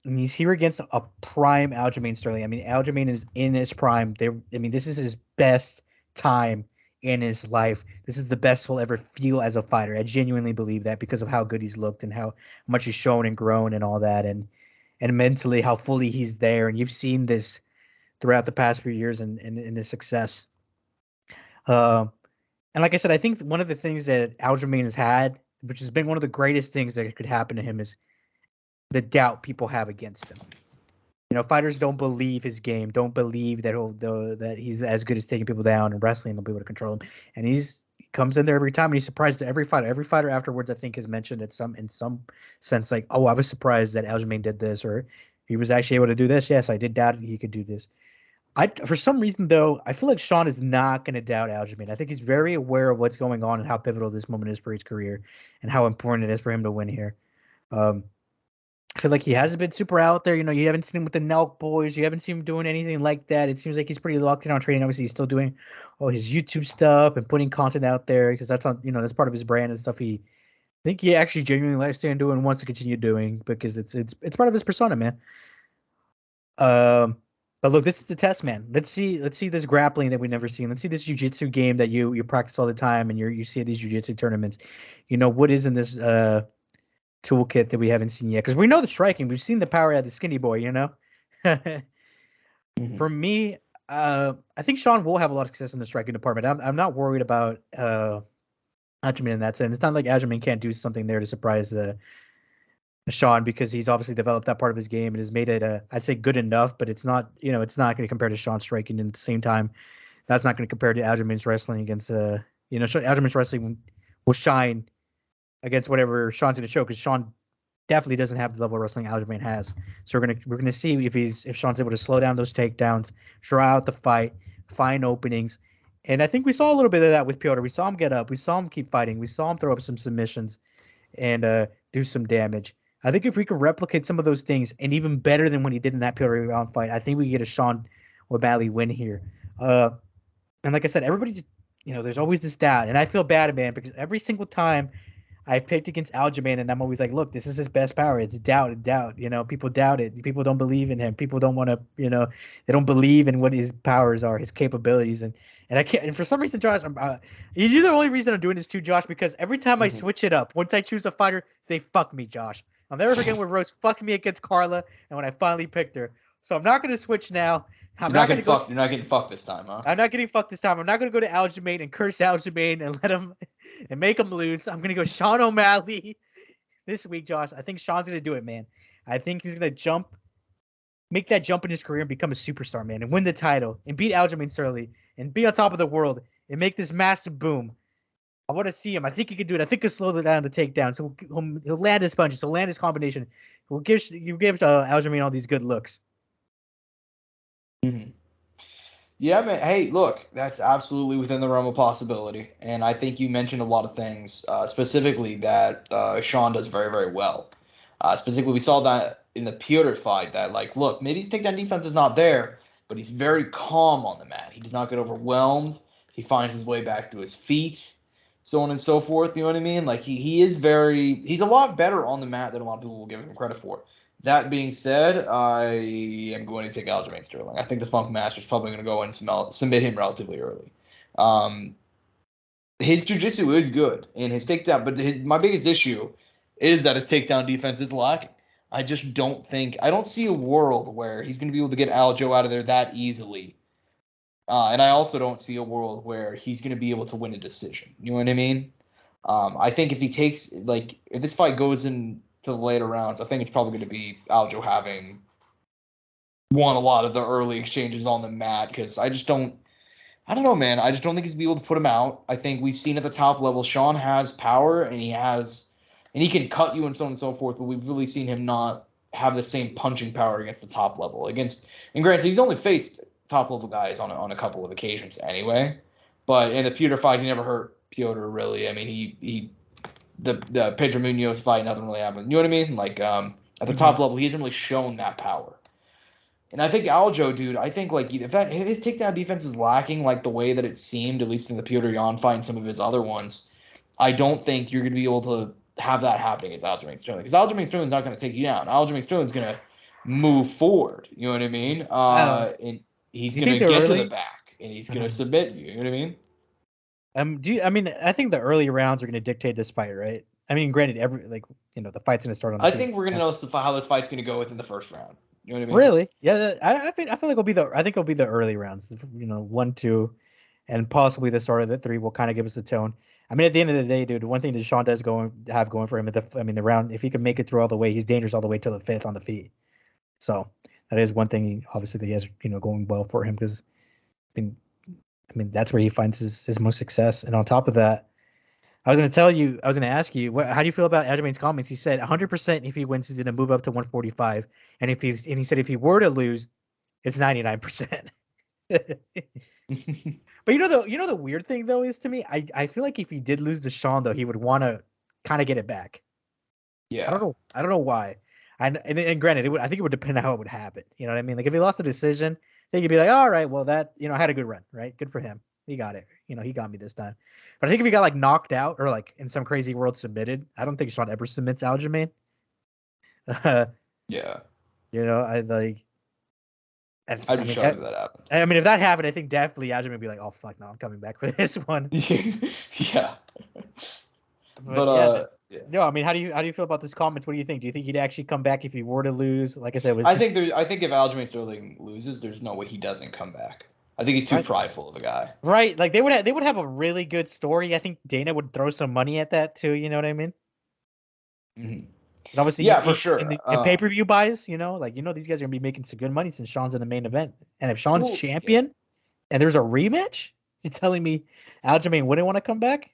And he's here against a prime Aljamain Sterling. I mean, Aljamain is in his prime. This is his best time in his life. This is the best he'll ever feel as a fighter. I genuinely believe that because of how good he's looked and how much he's shown and grown and all that, and mentally how fully he's there. And you've seen this throughout the past few years and his success. And like I said, I think one of the things that Aljamain has had, which has been one of the greatest things that could happen to him, is the doubt people have against him. Fighters don't believe his game, don't believe that he's as good as taking people down and wrestling, they'll be able to control him. And he comes in there every time and he's surprised at every fighter. Every fighter afterwards, I think, has mentioned in some sense, like, oh, I was surprised that Aljamain did this, or he was actually able to do this. Yes, I did doubt he could do this. For some reason, though, I feel like Sean is not going to doubt Aljamain. I think he's very aware of what's going on and how pivotal this moment is for his career and how important it is for him to win here. I feel like he hasn't been super out there. You haven't seen him with the Nelk boys. You haven't seen him doing anything like that. It seems like he's pretty locked in on training. Obviously, he's still doing his YouTube stuff and putting content out there because that's that's part of his brand and stuff. I think he actually genuinely likes to do and wants to continue doing because it's part of his persona, man. But look, this is the test, man. Let's see this grappling that we've never seen. Let's see this jiu-jitsu game that you practice all the time and you see at these jiu-jitsu tournaments. What is in this toolkit that we haven't seen yet? Because we know the striking. We've seen the power of the skinny boy, Mm-hmm. For me, I think Sean will have a lot of success in the striking department. I'm not worried about Aljamain in that sense. It's not like Aljamain can't do something there to surprise Sean, because he's obviously developed that part of his game and has made it I'd say good enough, but it's not it's not going to compare to Sean's striking. And at the same time, that's not going to compare to Aljamain's wrestling against Aljamain's wrestling will shine against whatever Sean's going to show, because Sean definitely doesn't have the level of wrestling Aljamain has. So we're gonna see if Sean's able to slow down those takedowns, draw out the fight, find openings. And I think we saw a little bit of that with Piotr. We saw him get up, we saw him keep fighting, we saw him throw up some submissions and do some damage. I think if we could replicate some of those things, and even better than when he did in that Piotr Jan fight, I think we get a Sean O'Malley win here. And like I said, everybody's there's always this doubt, and I feel bad, man, because every single time I picked against Aljamain, and I'm always like, look, this is his best power. It's doubt. People doubt it. People don't believe in him. People don't want to, they don't believe in what his powers are, his capabilities, and I can't. And for some reason, Josh, you're the only reason I'm doing this too, Josh, because every time I switch it up, once I choose a fighter, they fuck me, Josh. I'll never forget when Rose fucked me against Carla, and when I finally picked her. So I'm not gonna switch now. You're not getting fucked this time, huh? I'm not getting fucked this time. I'm not gonna go to Aljamain and curse Aljamain and let him and make him lose. I'm gonna go Sean O'Malley this week, Josh. I think Sean's gonna do it, man. I think he's gonna make that jump in his career and become a superstar, man, and win the title and beat Aljamain Sterling and be on top of the world and make this massive boom. I want to see him. I think he can do it. I think he'll slow down the takedown. So he'll land his punches. He'll land his combination. He'll give Aljamain all these good looks. Mm-hmm. Yeah, man. Hey, look, that's absolutely within the realm of possibility. And I think you mentioned a lot of things, specifically that Sean does very, very well. Specifically, we saw that in the Piotr fight that, like, look, maybe his takedown defense is not there, but he's very calm on the mat. He does not get overwhelmed. He finds his way back to his feet, so on and so forth. You know what I mean? Like, he's a lot better on the mat than a lot of people will give him credit for. That being said, I am going to take Aljamain Sterling. I think the Funk Master's probably going to go and submit him relatively early. His jiu-jitsu is good, and his takedown, but my biggest issue is that his takedown defense is lacking. I just don't see a world where he's going to be able to get Aljo out of there that easily. And I also don't see a world where he's going to be able to win a decision. You know what I mean? I think if this fight goes into the later rounds, I think it's probably going to be Aljo having won a lot of the early exchanges on the mat, because I don't know, man. I just don't think he's going to be able to put him out. I think we've seen at the top level, Sean has power and he can cut you and so on and so forth, but we've really seen him not have the same punching power against the top level. And granted, he's only faced top level guys on a couple of occasions anyway. But in the Piotr fight, he never hurt Piotr really. I mean, the Pedro Munoz fight, nothing really happened. You know what I mean? Like at the top level, he hasn't really shown that power. And I think Aljo, dude, I think like if his takedown defense is lacking like the way that it seemed, at least in the Piotr Jan fight and some of his other ones, I don't think you're going to be able to have that happening against Aljamain Sterling. Because Aljamain Sterling's not going to take you down. Aljamain Sterling's going to move forward. You know what I mean? And he's going to get to the back, and he's going to submit you. You know what I mean? I think the early rounds are going to dictate this fight, right? I mean, granted, the fight's going to start on. I think we're going to know how this fight's going to go within the first round. You know what I mean? Really? Yeah. I feel like it'll be the early rounds. 1, 2, and possibly the start of the 3 will kind of give us a tone. I mean, at the end of the day, dude, one thing that Sean does have going for him, the round, if he can make it through all the way, he's dangerous all the way till the 5th on the feet. So that is one thing, obviously, that he has, going well for him, because I mean, that's where he finds his most success. And on top of that, I was going to ask you, how do you feel about Aljamain's comments? He said 100% if he wins, he's going to move up to 145, and he said if he were to lose, it's 99%. But the weird thing though is, to me, I feel like if he did lose to Sean though, he would want to kind of get it back. Yeah. I don't know why. And granted, I think it would depend on how it would happen. You know what I mean? Like if he lost a decision, then you'd be like, all right, well that I had a good run, right? Good for him. He got it. He got me this time. But I think if he got like knocked out or like in some crazy world submitted, I don't think Sean ever submits Aljamain. Yeah. I'd be shocked if that happened. I mean, if that happened, I think definitely Aljamain would be like, "Oh fuck, no, I'm coming back for this one." Yeah. But yeah. No, I mean, how do you feel about those comments? What do you think? Do you think he'd actually come back if he were to lose? Like I said, I think if Aljamain Sterling loses, there's no way he doesn't come back. I think he's too prideful of a guy. Right? Like they would have a really good story. I think Dana would throw some money at that too. You know what I mean? Mm-hmm. And obviously, yeah, for sure. In pay-per-view buys, these guys are gonna be making some good money since Sean's in the main event. And if Sean's champion, and there's a rematch, you're telling me Aljamain wouldn't want to come back?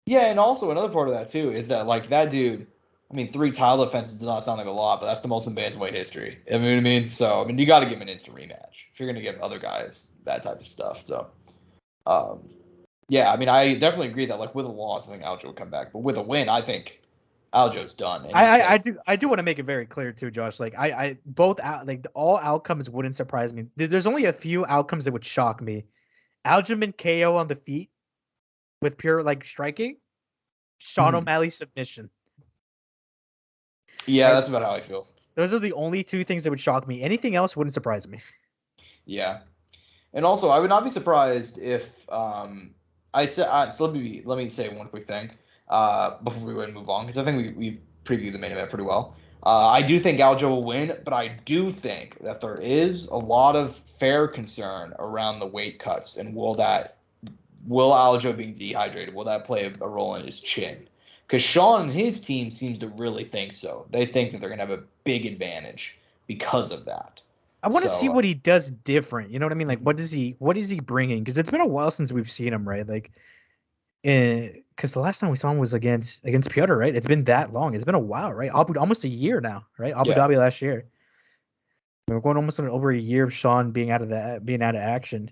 Yeah, and also another part of that too is that like that dude. I mean, 3 title defenses does not sound like a lot, but that's the most in bantamweight history. You know what I mean? So you got to give him an instant rematch if you're gonna give other guys that type of stuff. So, yeah, I mean, I definitely agree that like with a loss, I think Aljo will come back, but with a win, I think Aljo's done. I do want to make it very clear too, Josh. Like all outcomes wouldn't surprise me. There's only a few outcomes that would shock me. Aljamain KO on the feet with pure like striking. Sean O'Malley submission. Yeah, Right? that's about how I feel. Those are the only two things that would shock me. Anything else wouldn't surprise me. Yeah. And also, I would not be surprised if I said. So let me say one quick thing before we go and move on, because I think we previewed the main event pretty well. I do think Aljo will win, but I do think that there is a lot of fair concern around the weight cuts, and will Aljo being dehydrated, will that play a role in his chin? Because Sean and his team seems to really think so. They think that they're gonna have a big advantage because of that. I want to So see what he does different. You know what I mean? Like, what is he bringing? Because it's been a while since we've seen him, right? Like, because the last time we saw him was against Piotr, right? It's been that long. It's been a while, right? Almost a year now, right? Abu Dhabi last year. We're going almost over a year of Sean being out of action,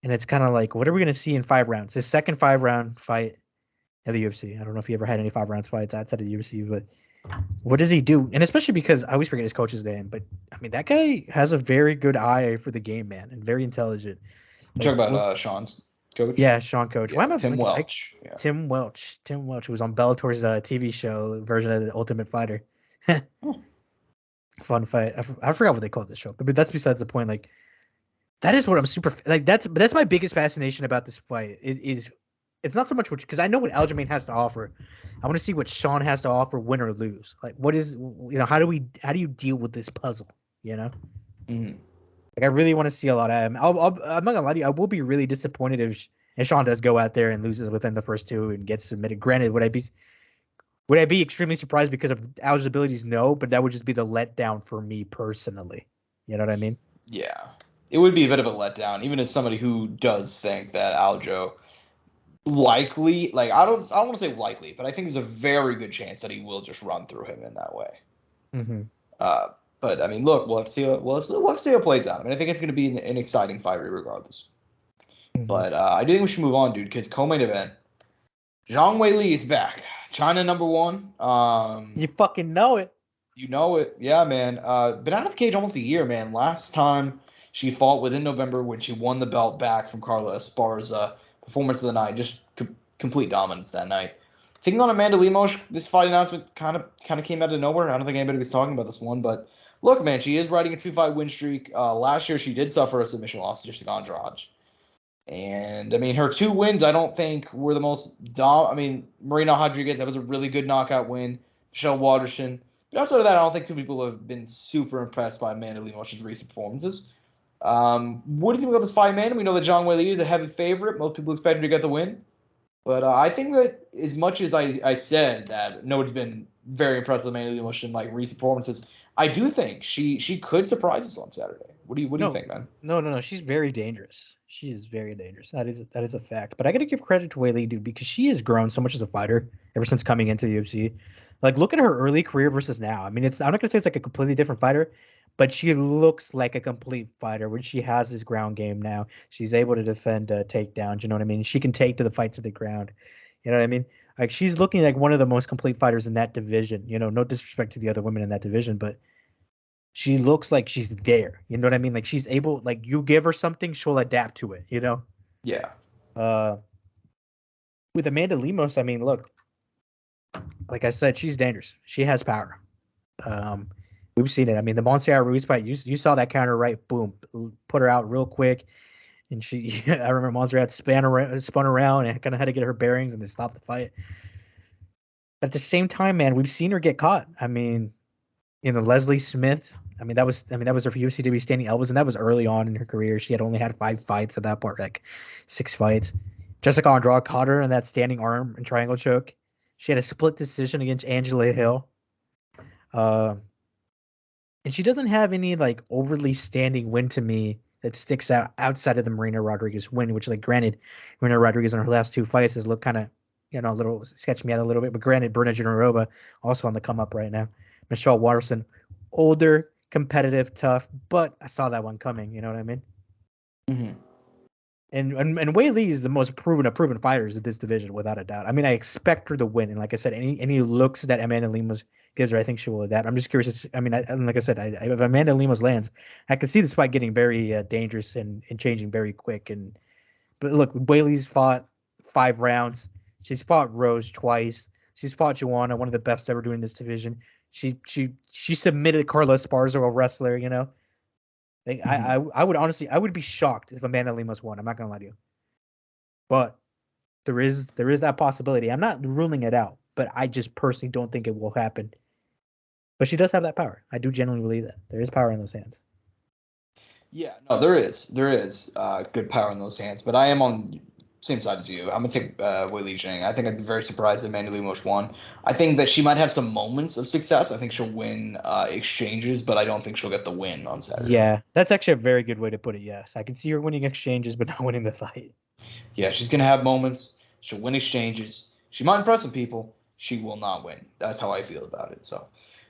and it's kind of like, what are we going to see in 5 rounds? His second 5-round fight at the UFC. I don't know if he ever had any 5 rounds fights outside of the UFC, but what does he do? And especially because I always forget his coach's name, but I mean, that guy has a very good eye for the game, man, and very intelligent. You talk about Sean's coach? Yeah, Sean coach. Yeah, Tim Welch. Tim Welch, who was on Bellator's TV show version of the Ultimate Fighter. Fun fight. I forgot what they called this show, but that's besides the point. Like, that is what I'm super like. That's my biggest fascination about this fight. It's not so much because I know what Aljamain has to offer. I want to see what Sean has to offer, win or lose. Like, what is, how do you deal with this puzzle? Like, I really want to see a lot of him. I'm not gonna lie to you. I will be really disappointed if Sean does go out there and loses within the first 2 and gets submitted. Granted, would I be extremely surprised because of Aljo's abilities? No, but that would just be the letdown for me personally. You know what I mean? Yeah, it would be a bit of a letdown, even as somebody who does think that Aljo likely, like, I don't want to say likely, but I think there's a very good chance that he will just run through him in that way. But I mean, look, we'll have to see how it plays out. I mean, I think it's going to be an exciting fight regardless. But I do think we should move on, dude, because co-main event, Zhang Weili is back. China #1. You fucking know it. You know it. Yeah, man. Been out of the cage almost a year, man. Last time she fought was in November when she won the belt back from Carla Esparza. Performance of the night, just complete dominance that night. Taking on Amanda Lemos, this fight announcement kind of came out of nowhere. I don't think anybody was talking about this one, but look, man, she is riding a 2-fight win streak. Last year, she did suffer a submission loss to Jessica Andrade. And, I mean, her 2 wins, I don't think were the most I mean, Marina Rodriguez, that was a really good knockout win. Michelle Waterson. But outside of that, I don't think 2 people have been super impressed by Amanda Lemos' recent performances. What do you think about this fight, man? We know that Zhang Weili is a heavy favorite. Most people expect her to get the win. But I think that as much as I said that nobody's been very impressed with Amanda Lemos in like recent performances, I do think she could surprise us on Saturday. What do you think, man? No. She's very dangerous. She is very dangerous. That is a fact. But I got to give credit to Weili, dude, because she has grown so much as a fighter ever since coming into the UFC. Like, look at her early career versus now. I mean, I'm not gonna say it's like a completely different fighter, but she looks like a complete fighter when she has this ground game now. She's able to defend takedowns. You know what I mean? She can take to the fight to the ground. You know what I mean? Like, she's looking like one of the most complete fighters in that division. You know, no disrespect to the other women in that division, but she looks like she's there. You know what I mean? Like, she's able, like, you give her something, she'll adapt to it, you know? Yeah. With Amanda Lemos, I mean, look, like I said, she's dangerous. She has power. We've seen it. I mean, the Montserrat Ruiz fight, you saw that counter, right? Boom. Put her out real quick. And I remember Montserrat spun around and kind of had to get her bearings and they stopped the fight. At the same time, man, we've seen her get caught. I mean, Leslie Smith, that was her UFC debut, standing elbows, and that was early on in her career. She had only had 5 fights at that point, like 6 fights. Jessica Andrade caught her in that standing arm and triangle choke. She had a split decision against Angela Hill. And she doesn't have any like overly standing win to me that sticks out outside of the Marina Rodriguez win, which, like, granted, Marina Rodriguez in her last 2 fights has looked kind of, a little sketched me out a little bit. But granted, Bruna Janarova also on the come up right now. Michelle Waterson, older, competitive, tough, but I saw that one coming. You know what I mean? Mm-hmm. And Weili is the most proven fighters in this division, without a doubt. I mean, I expect her to win, and like I said, any looks that Amanda Lemos gives her, I think she will adapt. I'm just curious. Like I said, if Amanda Lemos lands, I could see this fight getting very dangerous and changing very quick. But look, Weili's fought 5 rounds. She's fought Rose twice. She's fought Joanna, one of the best ever doing this division. She submitted Carla Esparza, a wrestler. Like I would honestly, I would be shocked if Amanda Lemos won. I'm not gonna lie to you, but there is that possibility. I'm not ruling it out, but I just personally don't think it will happen. But she does have that power. I do genuinely believe that there is power in those hands. Yeah, no, there is good power in those hands, but I am on same side as you. I'm gonna take Wei Li Jing. I think I'd be very surprised if Amanda Lemos won. I think that she might have some moments of success. I think she'll win exchanges, but I don't think she'll get the win on Saturday. Yeah, that's actually a very good way to put it. Yes, I can see her winning exchanges, but not winning the fight. Yeah, she's gonna have moments. She'll win exchanges. She might impress some people. She will not win. That's how I feel about it. So,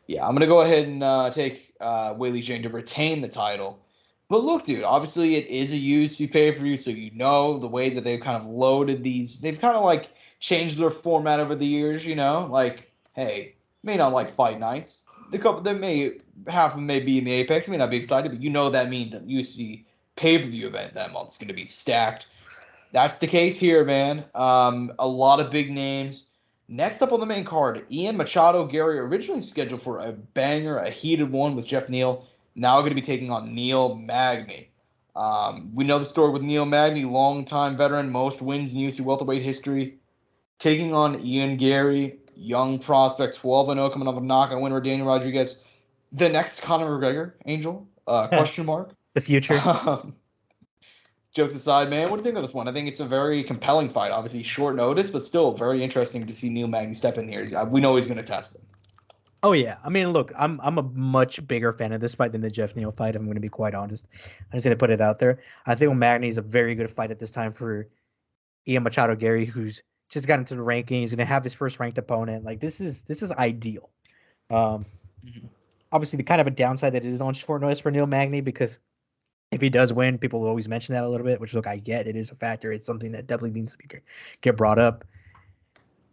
yeah, I'm gonna go ahead and take Wei Li Jing to retain the title. But look, dude, obviously it is a UFC pay-per-view, so you know the way that they've kind of loaded these. They've kind of like changed their format over the years, Like, hey, may not like fight nights. Half of them may be in the Apex, may not be excited, but that means that UFC pay-per-view event that month is going to be stacked. That's the case here, man. A lot of big names. Next up on the main card, Ian Machado Gary, originally scheduled for a banger, a heated one with Jeff Neal. Now going to be taking on Neil Magny. We know the story with Neil Magny, longtime veteran, most wins in UFC welterweight history. Taking on Ian Gary, young prospect, 12-0, coming off a knockout winner, Daniel Rodriguez. The next Conor McGregor, Angel? Question mark? The future. Jokes aside, man, what do you think of this one? I think it's a very compelling fight. Obviously, short notice, but still very interesting to see Neil Magny step in here. We know he's going to test him. Oh yeah, I mean, look, I'm a much bigger fan of this fight than the Jeff Neal fight. I'm going to be quite honest. I'm just going to put it out there. I think Magny is a very good fight at this time for Ian Machado Gary, who's just got into the ranking. He's going to have his first ranked opponent. Like this is ideal. Obviously, the kind of a downside that it is on short notice for Neil Magny, because if he does win, people will always mention that a little bit. Which, look, I get, it is a factor. It's something that definitely needs to be get brought up.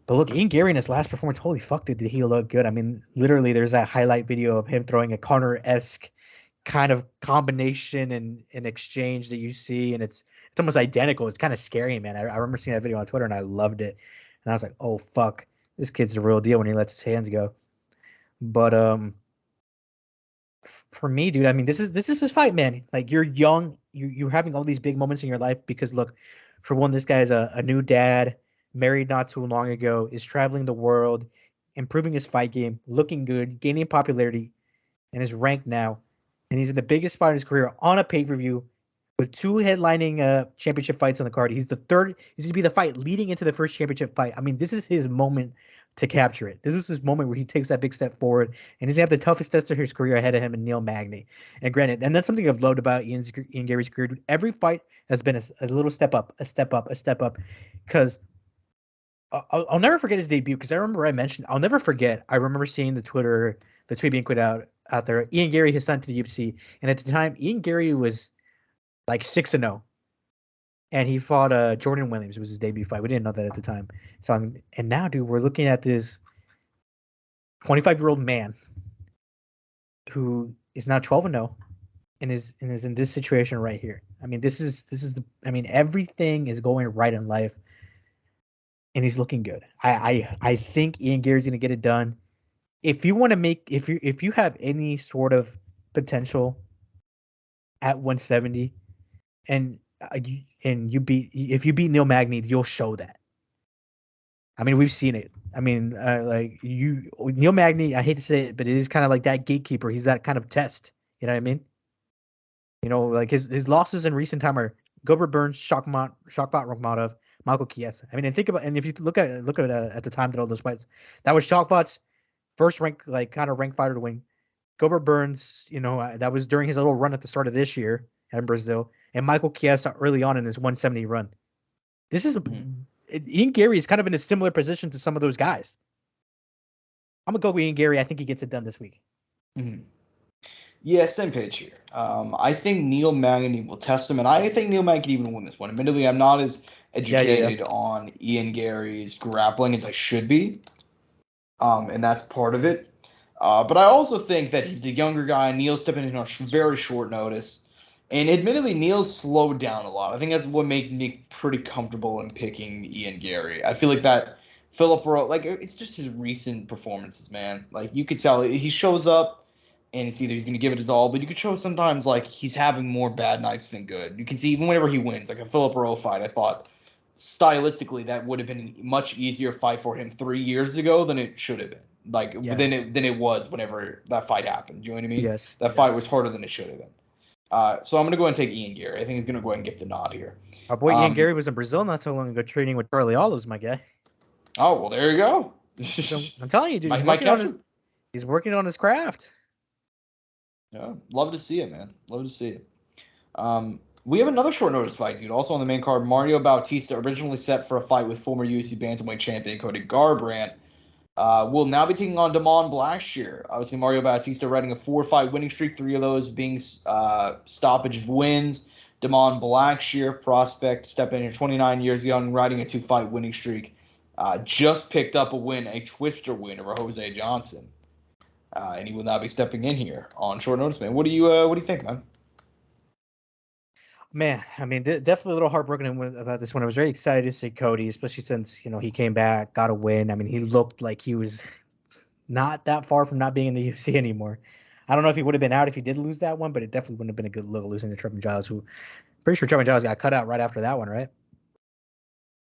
But look, Ian Gary in his last performance, holy fuck, did he look good? I mean, literally, there's that highlight video of him throwing a Conor-esque kind of combination and exchange that you see, and it's almost identical. It's kind of scary, man. I remember seeing that video on Twitter, and I loved it. And I was like, oh fuck, this kid's the real deal when he lets his hands go. But for me, dude, I mean, this is his fight, man. Like, you're young, you're having all these big moments in your life because, look, for one, this guy's a new dad, married not too long ago, is traveling the world, improving his fight game, looking good, gaining popularity, and is ranked now. And he's in the biggest fight of his career on a pay-per-view with 2 headlining championship fights on the card. He's the third. He's going to be the fight leading into the first championship fight. I mean, this is his moment to capture it. This is his moment where he takes that big step forward, and he's going to have the toughest test of his career ahead of him in Neil Magny. And granted, and that's something I've loved about Ian Gary's career. Dude, every fight has been a little step up, a step up, a step up. Because I'll never forget his debut, because I remember I'll never forget, I remember seeing the tweet being put out there. Ian Gary has signed to the UFC, and at the time, Ian Gary was like 6-0, and he fought Jordan Williams. It was his debut fight. We didn't know that at the time. So, and now, dude, we're looking at this 25-year-old man who is now 12-0 and is in this situation right here. I mean, this is I mean, everything is going right in life, and he's looking good. I think Ian Gary's gonna get it done. If you want to if you have any sort of potential at 170, and if you beat Neil Magny, you'll show that. I mean, we've seen it. I mean, Neil Magny, I hate to say it, but it is kind of like that gatekeeper. He's that kind of test. You know what I mean? Like his losses in recent time are Gilbert Burns, Shokmat Rakhmatov, Michael Chiesa. I mean, and if you look at the time that all those fights, that was Shokmat's first ranked fighter to win. Gilbert Burns, that was during his little run at the start of this year in Brazil, and Michael Chiesa early on in his 170 run. This is Ian Gary is kind of in a similar position to some of those guys. I'm gonna go with Ian Gary. I think he gets it done this week. Mm-hmm. Yeah, same page here. I think Neil Magny will test him, and I think Neil Magny can even win this one. Admittedly, I'm not as educated on Ian Gary's grappling as I should be, and that's part of it. But I also think that he's the younger guy. Neil's stepping in on very short notice. And admittedly, Neal's slowed down a lot. I think that's what made me pretty comfortable in picking Ian Gary. I feel like that Philip Rowe, like it's just his recent performances, man. Like you could tell he shows up and it's either he's going to give it his all, but you could show sometimes like he's having more bad nights than good. You can see even whenever he wins, like a Philip Rowe fight, I thought stylistically that would have been a much easier fight for him 3 years ago than it should have been. Like than it was whenever that fight happened. You know what I mean? Yes. That fight was harder than it should have been. So I'm going to go ahead and take Ian Gary. I think he's going to go ahead and get the nod here. Our boy Ian Gary was in Brazil not so long ago training with Charlie Olives, my guy. Oh, well, there you go. So, I'm telling you, dude, he's working on his craft. Yeah, love to see it, man. Love to see it. We have another short notice fight, dude. Also on the main card, Mario Bautista, originally set for a fight with former UFC bantamweight champion Cody Garbrandt, will now be taking on Damon Blackshear. Obviously, Mario Bautista riding a 4-fight winning streak, 3 of those being stoppage wins. Damon Blackshear, prospect, stepping in 29 years young, riding a 2-fight winning streak. Just picked up a win, a twister win over Jose Johnson. And he will now be stepping in here on short notice, man. What do you think, man? Man, I mean, definitely a little heartbroken about this one. I was very excited to see Cody, especially since, he came back, got a win. I mean, he looked like he was not that far from not being in the UFC anymore. I don't know if he would have been out if he did lose that one, but it definitely wouldn't have been a good look losing to Trevin Giles, who pretty sure Trevin Giles got cut out right after that one, right?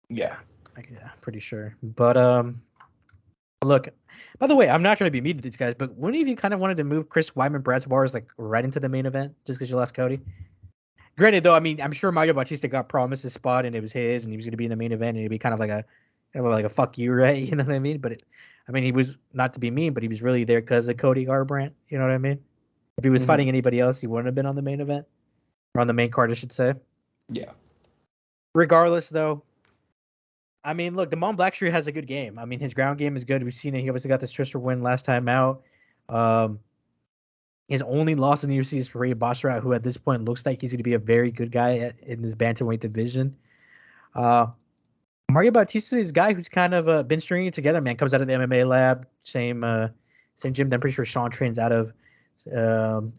Yeah. Yeah, pretty sure. But look, by the way, I'm not trying to be mean to these guys, but wouldn't you kind of wanted to move Chris Weidman, Brad Tavares like right into the main event just because you lost Cody? Granted, though, I mean, I'm sure Mario Bautista got promised his spot and it was his, and he was going to be in the main event, and it'd be kind of like a fuck you, right? You know what I mean? But he was not to be mean, but he was really there because of Cody Garbrandt. You know what I mean? If he was fighting anybody else, he wouldn't have been on the main event or on the main card, I should say. Yeah. Regardless, though, I mean, look, Damon Blackshear has a good game. I mean, his ground game is good. We've seen it. He obviously got this Twister win last time out. His only loss in the UFC is for Ray Bosserat, who at this point looks like he's going to be a very good guy in this bantamweight division. Mario Bautista is a guy who's kind of been stringing it together, man. Comes out of the MMA lab, same gym that I'm pretty sure Sean trains out of.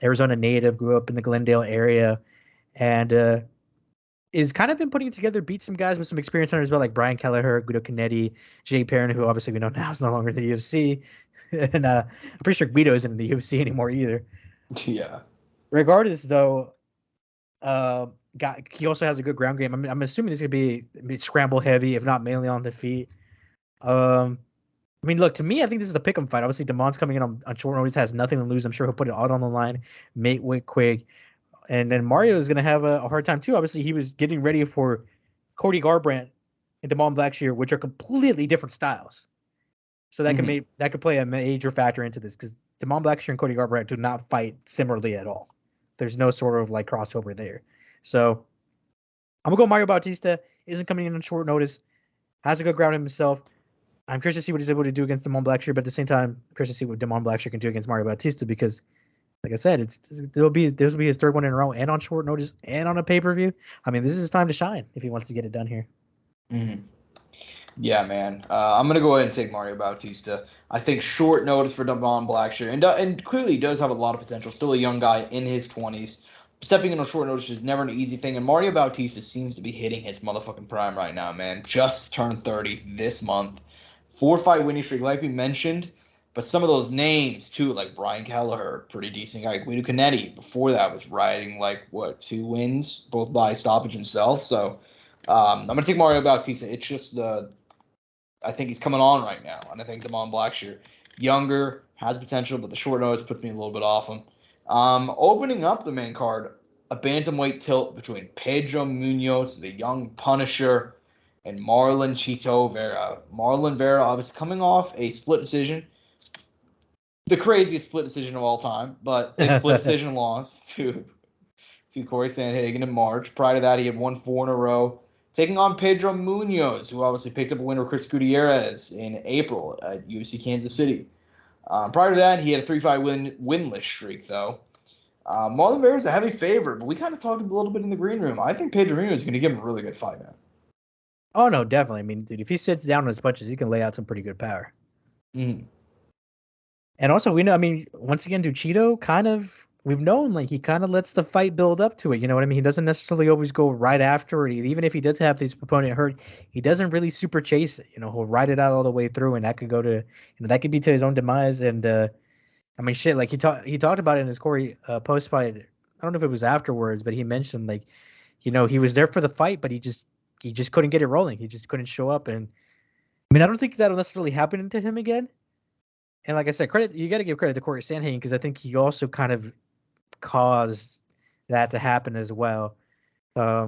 Arizona native, grew up in the Glendale area, and is kind of been putting it together, beat some guys with some experience under as well, like Brian Kelleher, Guido Canetti, Jay Perrin, who obviously we know now is no longer in the UFC. And I'm pretty sure Guido isn't in the UFC anymore either. Yeah. Regardless, though, he also has a good ground game. I'm assuming this is gonna be scramble heavy, if not mainly on the feet. I mean, look, to me, I think this is a pick'em fight. Obviously, Damon's coming in on short notice, has nothing to lose. I'm sure he'll put it all on the line, make weight quick. And then Mario is going to have a hard time, too. Obviously, he was getting ready for Cody Garbrandt and Damon Blackshear, which are completely different styles. So that could play a major factor into this, because Damon Blackshear and Cody Garbrandt do not fight similarly at all. There's no sort of like crossover there. So I'm going to go Mario Bautista. Isn't coming in on short notice. Has a good ground himself. I'm curious to see what he's able to do against Damon Blackshear, but at the same time, I'm curious to see what Damon Blackshear can do against Mario Bautista, because like I said, this will be his third one in a row, and on short notice, and on a pay-per-view. I mean, this is his time to shine if he wants to get it done here. Mm-hmm. Yeah, man. I'm gonna go ahead and take Mario Bautista. I think short notice for Damon Blackshear, and clearly does have a lot of potential. Still a young guy in his 20s. Stepping in on short notice is never an easy thing, and Mario Bautista seems to be hitting his motherfucking prime right now, man. Just turned 30 this month. 4-fight winning streak, like we mentioned. But some of those names, too, like Brian Kelleher, pretty decent guy. Guido Canetti, before that, was riding, 2 wins, both by stoppage himself. So I'm going to take Mario Bautista. It's just I think he's coming on right now. And I think Damon Blackshear, younger, has potential, but the short notice puts me a little bit off him. Opening up the main card, a bantamweight tilt between Pedro Munoz, the young Punisher, and Marlon Chito Vera. Marlon Vera, obviously coming off a split decision. The craziest split decision of all time, but a split decision loss to Corey Sandhagen in March. Prior to that, he had won 4 in a row, taking on Pedro Munoz, who obviously picked up a win over Chris Gutierrez in April at UFC Kansas City. Prior to that, he had a 3-fight winless streak, though. Marlon Vera is a heavy favorite, but we kind of talked a little bit in the green room. I think Pedro Munoz is going to give him a really good fight, man. Oh, no, definitely. I mean, dude, if he sits down as punches, he can lay out some pretty good power. Mm. And also, we know, I mean, once again, Chito kind of we've known like he kind of lets the fight build up to it. You know what I mean? He doesn't necessarily always go right after it. Even if he does have his opponent hurt, he doesn't really super chase it. You know, he'll ride it out all the way through, and that could go to, that could be to his own demise. And I mean, shit, like he talked about it in his Corey post fight. I don't know if it was afterwards, but he mentioned like, he was there for the fight, but he just couldn't get it rolling. He just couldn't show up. And I mean, I don't think that'll necessarily happen to him again. And like I said, you got to give credit to Corey Sandhagen because I think he also kind of caused that to happen as well. I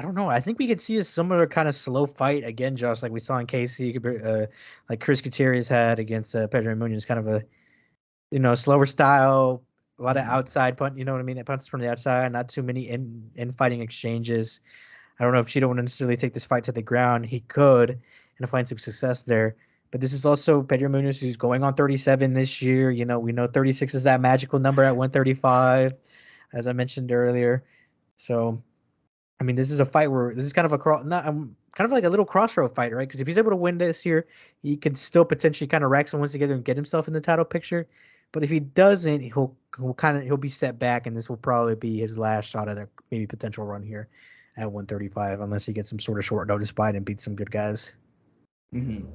don't know. I think we could see a similar kind of slow fight again, Josh, like we saw in Casey, like Chris Gutierrez had against Pedro Munoz, kind of a slower style, a lot of outside punt. You know what I mean? Punts from the outside, not too many in fighting exchanges. I don't know if Cheeto would necessarily take this fight to the ground. He could and find some success there. But this is also Pedro Munoz, who's going on 37 this year. We know 36 is that magical number at 135, as I mentioned earlier. So, I mean, this is a fight where this is kind of kind of like a little crossroad fight, right? Because if he's able to win this here, he could still potentially kind of rack some wins together and get himself in the title picture. But if he doesn't, he'll be set back, and this will probably be his last shot at a maybe potential run here at 135, unless he gets some sort of short notice fight and beats some good guys. Mm-hmm.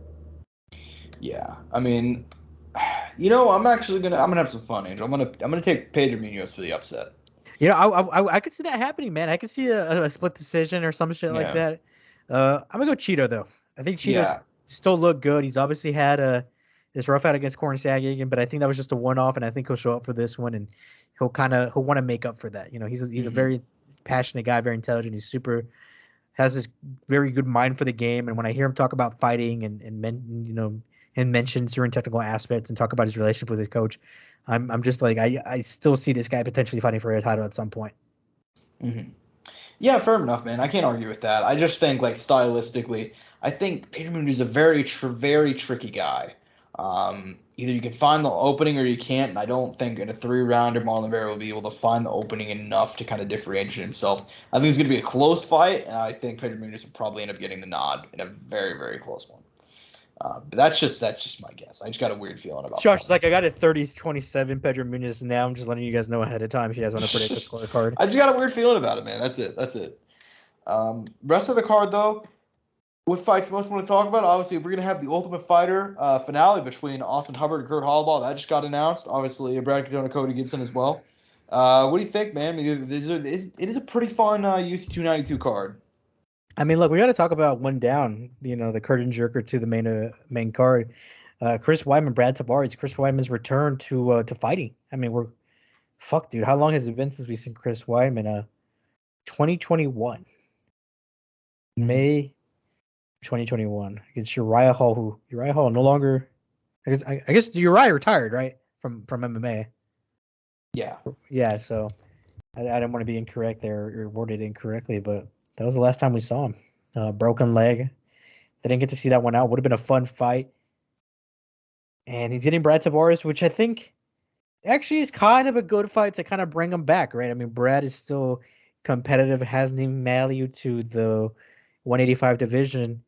Yeah, I mean, I'm gonna have some fun, Angel. I'm gonna take Pedro Munoz for the upset. I could see that happening, man. I could see a split decision or some shit like that. I'm gonna go Cheeto though. I think Cheeto's still look good. He's obviously had this rough out against Courtside Soundoff, but I think that was just a one-off, and I think he'll show up for this one, and he'll want to make up for that. He's a very passionate guy, very intelligent. He's has this very good mind for the game, and when I hear him talk about fighting and mention certain technical aspects and talk about his relationship with his coach, I'm just like I still see this guy potentially fighting for a title at some point. Mm-hmm. Yeah, fair enough, man. I can't argue with that. I just think, like, stylistically, I think Pedro Munoz is a very, very tricky guy. Either you can find the opening or you can't, and I don't think in a 3-rounder Marlon Vera will be able to find the opening enough to kind of differentiate himself. I think it's going to be a close fight, and I think Pedro Munoz will probably end up getting the nod in a very, very close one. But that's just my guess. I just got a weird feeling about Josh, like I got it 30-27 Pedro Munoz, and now I'm just letting you guys know ahead of time if you guys want to predict the scorecard. I just got a weird feeling about it, man. That's it. Rest of the card, though, what fights most want to talk about? Obviously, we're going to have the Ultimate Fighter finale between Austin Hubbard and Kurt Holloway. That just got announced. Obviously, Brad Katona, Cody Gibson as well. What do you think, man? It is a pretty fun UFC 292 card. I mean, look, we got to talk about one down, the curtain jerker to the main card. Chris Weidman, Brad Tavares. Chris Weidman's return to fighting. I mean, dude. How long has it been since we've seen Chris Weidman? 2021. May 2021 against Uriah Hall, Uriah Hall no longer. I guess Uriah retired, right, from MMA. Yeah. So I didn't want to be incorrect there or worded incorrectly, but that was the last time we saw him. Broken leg. They didn't get to see that one out. Would have been a fun fight. And he's getting Brad Tavares, which I think actually is kind of a good fight to kind of bring him back, right? I mean, Brad is still competitive, has the value to the 185 division,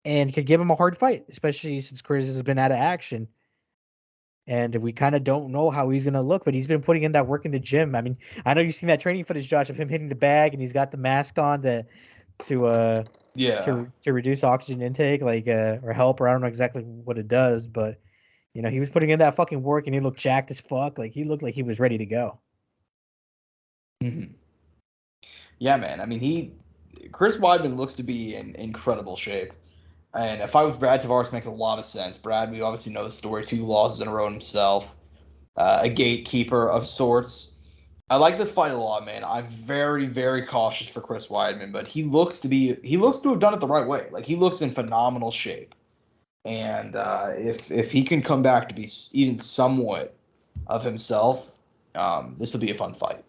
and could give him a hard fight, especially since Chris has been out of action. And we kind of don't know how he's going to look, but he's been putting in that work in the gym. I mean, I know you've seen that training footage, Josh, of him hitting the bag, and he's got the mask on to reduce oxygen intake, or help, or I don't know exactly what it does, but he was putting in that fucking work, and he looked jacked as fuck. Like he looked like he was ready to go. Mm-hmm. Yeah, man. I mean, Chris Weidman looks to be in incredible shape. And a fight with Brad Tavares makes a lot of sense. Brad, we obviously know the story, 2 losses in a row himself, a gatekeeper of sorts. I like this fight a lot, man. I'm very, very cautious for Chris Weidman, but he looks to have done it the right way. Like, he looks in phenomenal shape. And if he can come back to be even somewhat of himself, this will be a fun fight.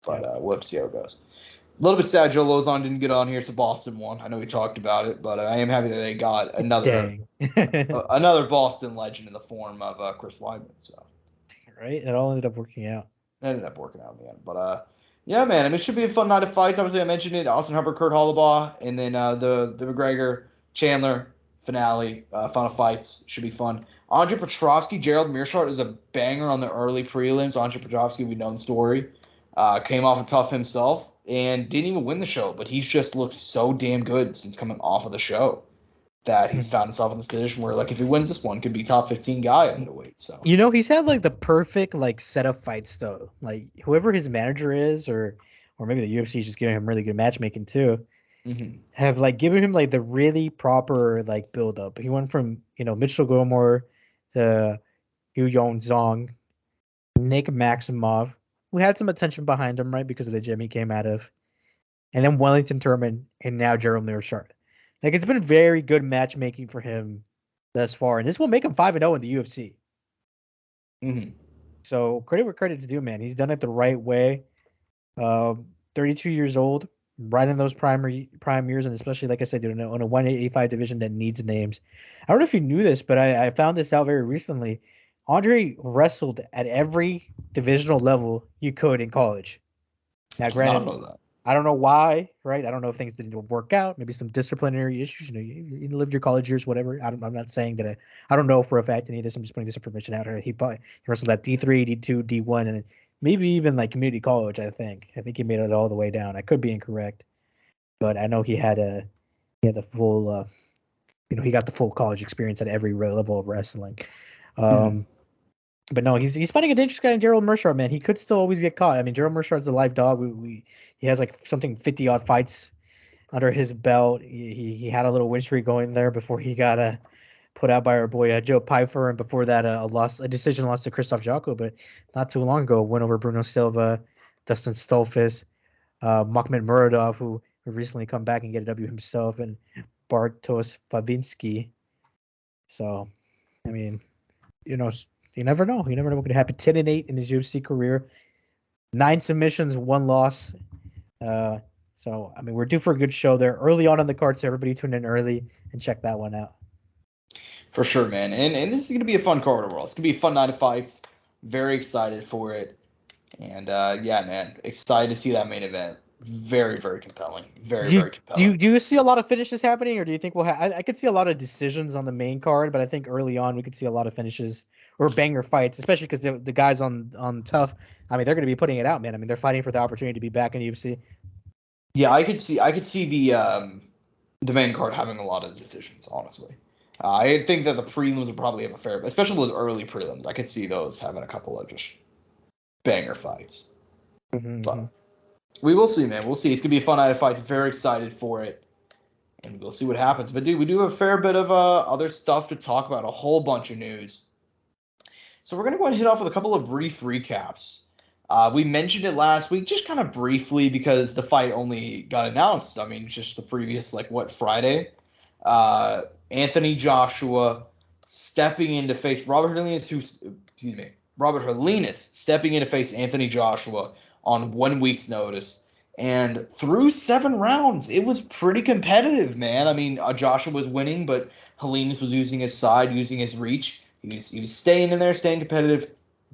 But we'll have to see how it goes. A little bit sad Joe Lozon didn't get on here. It's a Boston one. I know we talked about it, but I am happy that they got another Boston legend in the form of Chris Weidman. So, right, it all ended up working out. It ended up working out in the end. But yeah, man. I mean, it should be a fun night of fights. Obviously, I mentioned it. Austin Hubbard, Kurt Holloway, and then the McGregor Chandler finale, final fights should be fun. Andre Petrovsky, Gerald Meerschaert is a banger on the early prelims. Andre Petrovsky, we know the story. Came off a tough himself and didn't even win the show, but he's just looked so damn good since coming off of the show that he's found himself in this position where, like, if he wins this one, could be top 15 guy at middleweight. So He's had like the perfect like set of fights though. Like whoever his manager is, or maybe the UFC is just giving him really good matchmaking too. Have like given him like the really proper like build up. He went from Mitchell Gilmore to Yu Yong Zong, Nick Maximov, who had some attention behind him, right, because of the gym he came out of, and then Wellington Turman, and now Gerald Meerschaert. Like it's been very good matchmaking for him thus far, and this will make him 5-0 in the UFC. So credit where credit's due, man. He's done it the right way. 32 years old, right in those prime years, and especially like I said, on a 185 division that needs names. I don't know if you knew this, but I found this out very recently. Andre wrestled at every divisional level you could in college. Now, granted, I don't know why, right? I don't know if things didn't work out, maybe some disciplinary issues. You lived your college years, whatever. I'm not saying that I don't know for a fact any of this. I'm just putting this information out here. He wrestled at D3, D2, D1, and maybe even like community college. I think he made it all the way down. I could be incorrect, but I know he had the full, he got the full college experience at every level of wrestling. But no, he's fighting a dangerous guy in Gerald Meerschaert, man. He could still always get caught. I mean, Gerald Meerschaert's a live dog. He has like something 50-odd fights under his belt. He had a little win streak going there before he got put out by our boy Joe Pyfer, and before that a decision loss to Christoph Jocko. But not too long ago, a win over Bruno Silva, Dustin Stolfus, Makhmet Muradov, who recently come back and get a W himself, and Bartosz Fabinski. So, I mean, you never know. You never know what could happen. 10-8 in his UFC career, 9 submissions, 1 loss. So I mean, we're due for a good show there early on in the card. So everybody tune in early and check that one out. For sure, man. And this is gonna be a fun card overall. It's gonna be a fun night of fights. Very excited for it. And yeah, man, excited to see that main event. Very, very compelling. Very compelling. Do you see a lot of finishes happening, or do you think we'll I could see a lot of decisions on the main card, but I think early on we could see a lot of finishes or banger fights, especially because the guys on Tough, I mean, they're going to be putting it out, man. I mean, they're fighting for the opportunity to be back in the UFC. Yeah, I could see the main card having a lot of decisions, honestly. I think that the prelims would probably have a fair, especially those early prelims. I could see those having a couple of just banger fights. But we will see, man. We'll see. It's gonna be a fun night of fights. Very excited for it, and we'll see what happens. But dude, we do have a fair bit of other stuff to talk about. A whole bunch of news. So we're gonna go ahead and hit off with a couple of brief recaps. We mentioned it last week, just kind of briefly because the fight only got announced. I mean, just the previous Friday. Anthony Joshua stepping in to face Robert Helenius stepping in to face Anthony Joshua on 1 week's notice. And through 7 rounds, it was pretty competitive, man. I mean, Joshua was winning, but Helenius was using his side, using his reach. He was staying in there, staying competitive.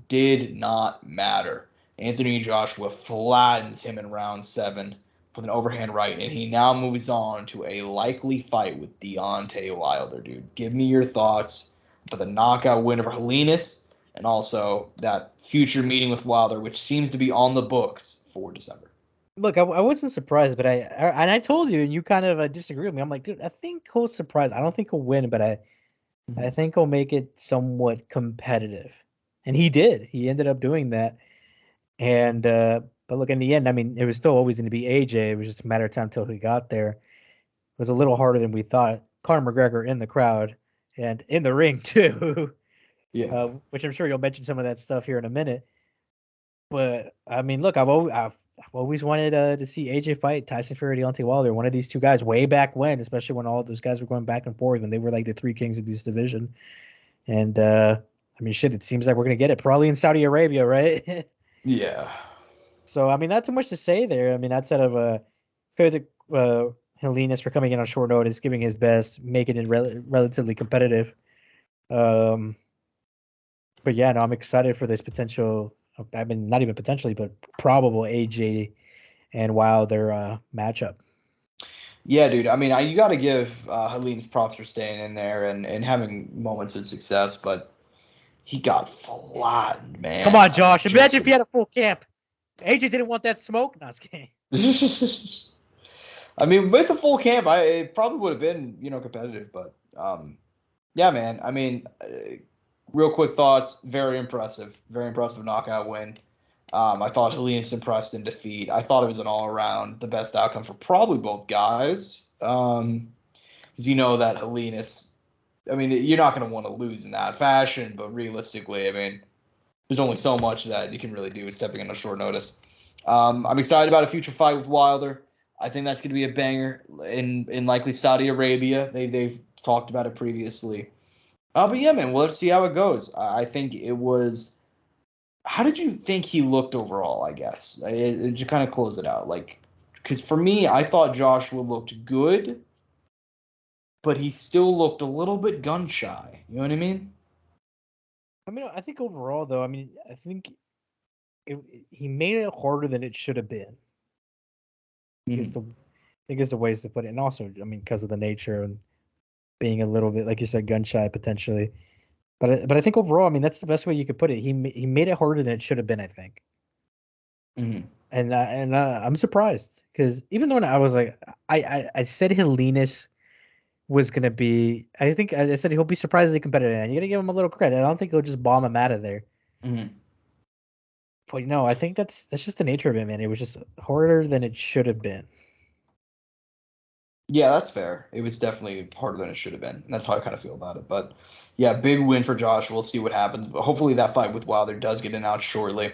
Did not matter. Anthony Joshua flattens him in round 7 with an overhand right, and he now moves on to a likely fight with Deontay Wilder, dude. Give me your thoughts about the knockout win over Helenius, and also that future meeting with Wilder, which seems to be on the books for December. Look, I wasn't surprised, but I told you, and you kind of disagree with me. I'm like, dude, I think he'll surprise. I don't think he'll win, but I think he'll make it somewhat competitive, and he did. He ended up doing that, and but look, in the end, I mean, it was still always going to be AJ. It was just a matter of time until he got there. It was a little harder than we thought. Conor McGregor in the crowd and in the ring too. Yeah. Which I'm sure you'll mention some of that stuff here in a minute. But I mean, look, I've always wanted to see AJ fight Tyson Fury, Deontay Wilder, one of these two guys way back when, especially when all those guys were going back and forth when they were like the 3 kings of this division. And I mean, shit, it seems like we're gonna get it probably in Saudi Arabia, right? Yeah. So I mean, not too much to say there. I mean, outside of credit Helenius for coming in on short notice, giving his best, making it relatively competitive. But yeah, no, I'm excited for this potential. I mean, not even potentially, but probable AJ and Wilder matchup. Yeah, dude. I mean, you got to give Helene props for staying in there and having moments of success, but he got flattened, Come man. on, I mean, Josh. Imagine if he had a full camp. AJ didn't want that smoke. No, I was kidding. I mean, with a full camp, it probably would have been, competitive, but yeah, man. I mean, real quick thoughts. Very impressive knockout win. I thought Helene's impressed in defeat. I thought it was an all around the best outcome for probably both guys. Because you know that Helene is. I mean, you're not going to want to lose in that fashion, but realistically, I mean, there's only so much that you can really do with stepping in on short notice. I'm excited about a future fight with Wilder. I think that's going to be a banger in likely Saudi Arabia. They've talked about it previously. But yeah, man, well, let's see how it goes. I think it was. How did you think he looked overall? I guess to kind of close it out, like, because for me, I thought Joshua looked good, but he still looked a little bit gun shy. You know what I mean? I mean, I think overall, though, I mean, I think he made it harder than it should have been. Mm-hmm. I think is the ways to put it, and also, I mean, because of the nature and being a little bit, like you said, gun shy potentially. But I think overall, I mean, that's the best way you could put it. He made it harder than it should have been, I think. Mm-hmm. And I'm surprised because even though I was like, I said Helenis was gonna be, I think I said he'll be surprisingly competitive, and you gotta give him a little credit. I don't think he'll just bomb him out of there. Mm-hmm. But no, I think that's just the nature of it, man. It was just harder than it should have been. Yeah, that's fair. It was definitely harder than it should have been. And that's how I kind of feel about it. But yeah, big win for Josh. We'll see what happens. But hopefully that fight with Wilder does get announced shortly.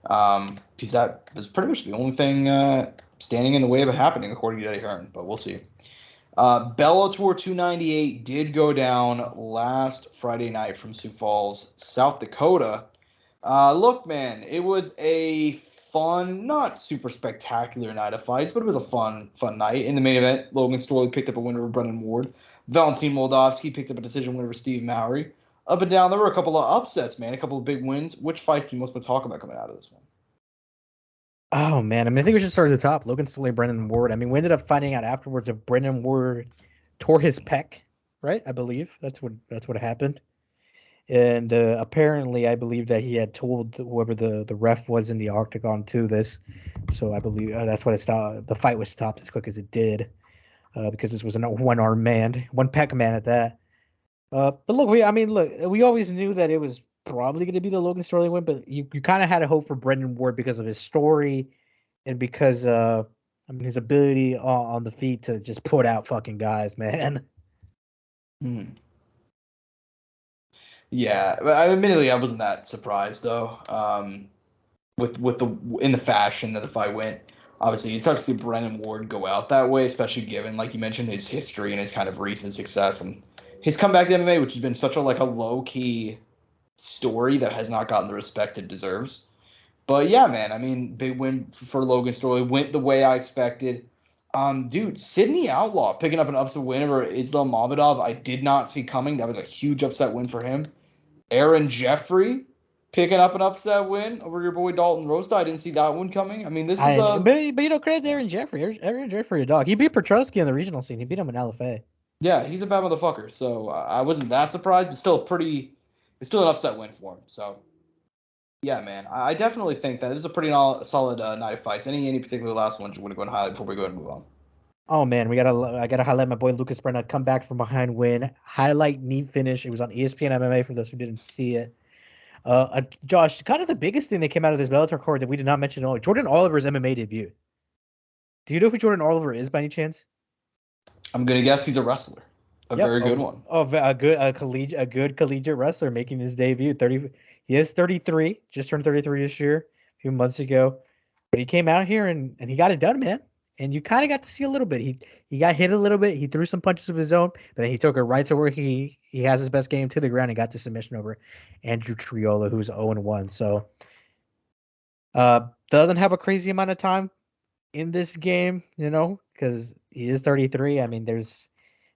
Because that was pretty much the only thing standing in the way of it happening, according to Eddie Hearn. But we'll see. Bellator 298 did go down last Friday night from Sioux Falls, South Dakota. Look, man, it was a fun, not super spectacular night of fights, but it was a fun night. In the main event, Logan Storley picked up a win over Brennan Ward. Valentin Moldavsky picked up a decision win over Steve Mowry. Up and down, there were a couple of upsets, man, a couple of big wins. Which fights do you most want to talk about coming out of this one? Oh man, I mean, I think we should start at the top. Logan Stoley, Brendan Ward. I mean, we ended up finding out afterwards that Brendan Ward tore his pec, right? I believe that's what happened. And apparently, I believe that he had told whoever the ref was in the octagon to this. So I believe that's why it stopped. The fight was stopped as quick as it did, because this was a one-armed man, one pec man at that. But look, we always knew that it was probably going to be the Logan Sterling win, but you kind of had to hope for Brendan Ward because of his story and because I mean his ability on the feet to just put out fucking guys, man. Hmm. Yeah, but admittedly, I wasn't that surprised though. With the in the fashion that the fight went. Obviously, it's hard to see Brennan Ward go out that way, especially given, like you mentioned, his history and his kind of recent success and his comeback to MMA, which has been such a low key story that has not gotten the respect it deserves. But yeah, man, I mean, big win for Logan Storley. Went the way I expected. Dude, Sydney Outlaw picking up an upset win over Islam Mamedov. I did not see coming. That was a huge upset win for him. Aaron Jeffrey picking up an upset win over your boy Dalton Roast. I didn't see that one coming. I mean, this is a But credit to Aaron Jeffrey. Aaron Jeffrey, a dog. He beat Petrosky in the regional scene. He beat him in LFA. yeah, he's a bad motherfucker. So I wasn't that surprised, but it's still an upset win for him. So yeah, man, I definitely think that it was a pretty solid night of fights. Any particular last ones you want to go and highlight before we go ahead and move on? Oh man, I gotta highlight my boy Lucas Brenna come back from behind win. Highlight knee finish. It was on ESPN MMA for those who didn't see it. Josh, kind of the biggest thing that came out of this Bellator card that we did not mention at all. Jordan Oliver's MMA debut. Do you know who Jordan Oliver is by any chance? I'm gonna guess he's a wrestler, a Yep. very good one. A good collegiate wrestler making his debut. He is 33, just turned 33 this year, a few months ago. But he came out here and he got it done, man. And you kind of got to see a little bit. He got hit a little bit. He threw some punches of his own, but then he took it right to where he has his best game to the ground and got to submission over Andrew Triola, who's 0-1. So doesn't have a crazy amount of time in this game, because he is 33. I mean,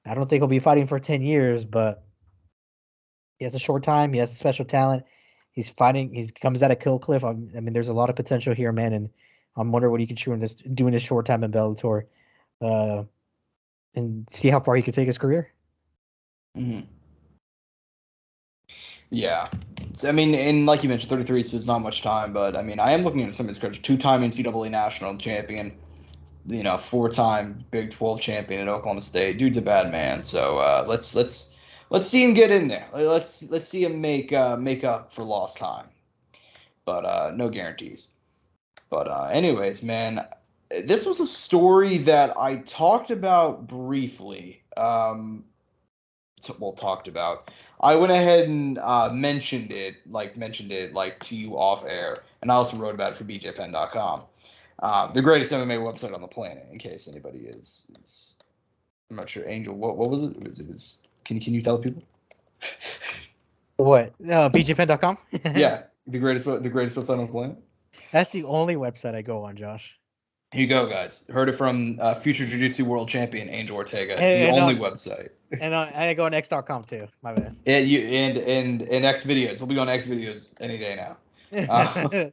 I don't think he'll be fighting for 10 years, but he has a short time. He has a special talent. He's fighting. He comes out of Kill Cliff. I mean, there's a lot of potential here, man. And I'm wondering what he can do in this short time in Bellator. and see how far he could take his career. Mm-hmm. Yeah. So, I mean, and like you mentioned, 33, so it's not much time, but I mean, I am looking at some of his credits. 2-time NCAA national champion, 4-time Big 12 champion at Oklahoma State. Dude's a bad man. So let's see him get in there. Let's see him make up for lost time. But no guarantees. But anyways, man, this was a story that I talked about briefly. Talked about. I went ahead and mentioned it like to you off air, and I also wrote about it for BJPenn.com. The greatest MMA website on the planet, in case anybody is I'm not sure. Angel, what was it? Can you tell the people? What? BJPen.com? Yeah, the greatest website on the planet. That's the only website I go on, Josh. Here you go, guys. Heard it from future Jiu-Jitsu world champion Angel Ortega. The And only website. And I go on X.com too. My bad. And X videos. We'll be on X videos any day now.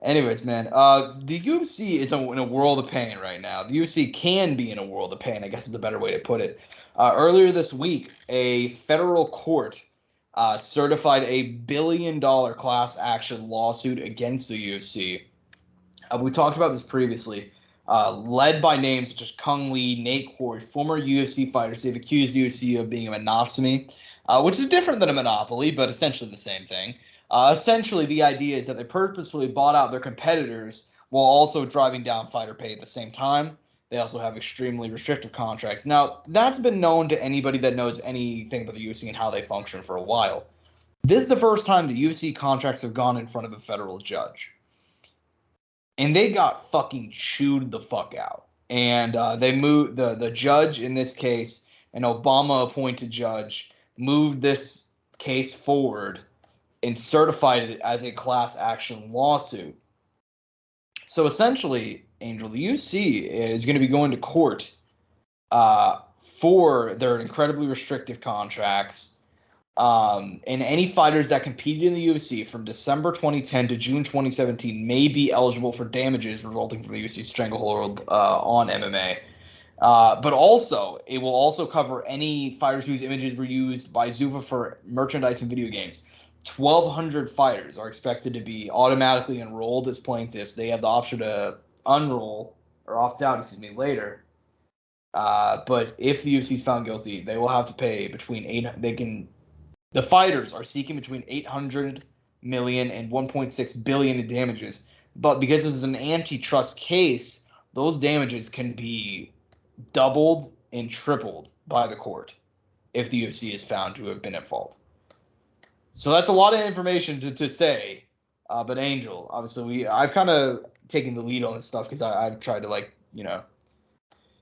Anyways, man, the UFC is in a world of pain right now. The UFC can be in a world of pain, I guess is the better way to put it. Earlier this week, a federal court certified $1 billion class action lawsuit against the UFC. We talked about this previously. Led by names such as Kung Lee, Nate Quarry, former UFC fighters, they've accused UFC of being a monopoly, which is different than a monopoly, but essentially the same thing. Essentially, the idea is that they purposefully bought out their competitors while also driving down fighter pay at the same time. They also have extremely restrictive contracts. Now, that's been known to anybody that knows anything about the UFC and how they function for a while. This is the first time the UFC contracts have gone in front of a federal judge. And they got fucking chewed the fuck out. And they moved the judge in this case, an Obama-appointed judge, moved this case forward and certified it as a class action lawsuit. So essentially, Angel, the UFC is going to be going to court for their incredibly restrictive contracts. And any fighters that competed in the UFC from December 2010 to June 2017 may be eligible for damages resulting from the UFC stranglehold on MMA. But also, it will also cover any fighters whose images were used by Zuffa for merchandise and video games. 1,200 fighters are expected to be automatically enrolled as plaintiffs. They have the option to unroll or opt out, later. But if the UFC is found guilty, they will have to pay between the fighters are seeking between $800 million and $1.6 billion in damages. But because this is an antitrust case, those damages can be doubled and tripled by the court if the UFC is found to have been at fault. So that's a lot of information to say. But Angel, obviously, I've kind of taken the lead on this stuff because I've tried to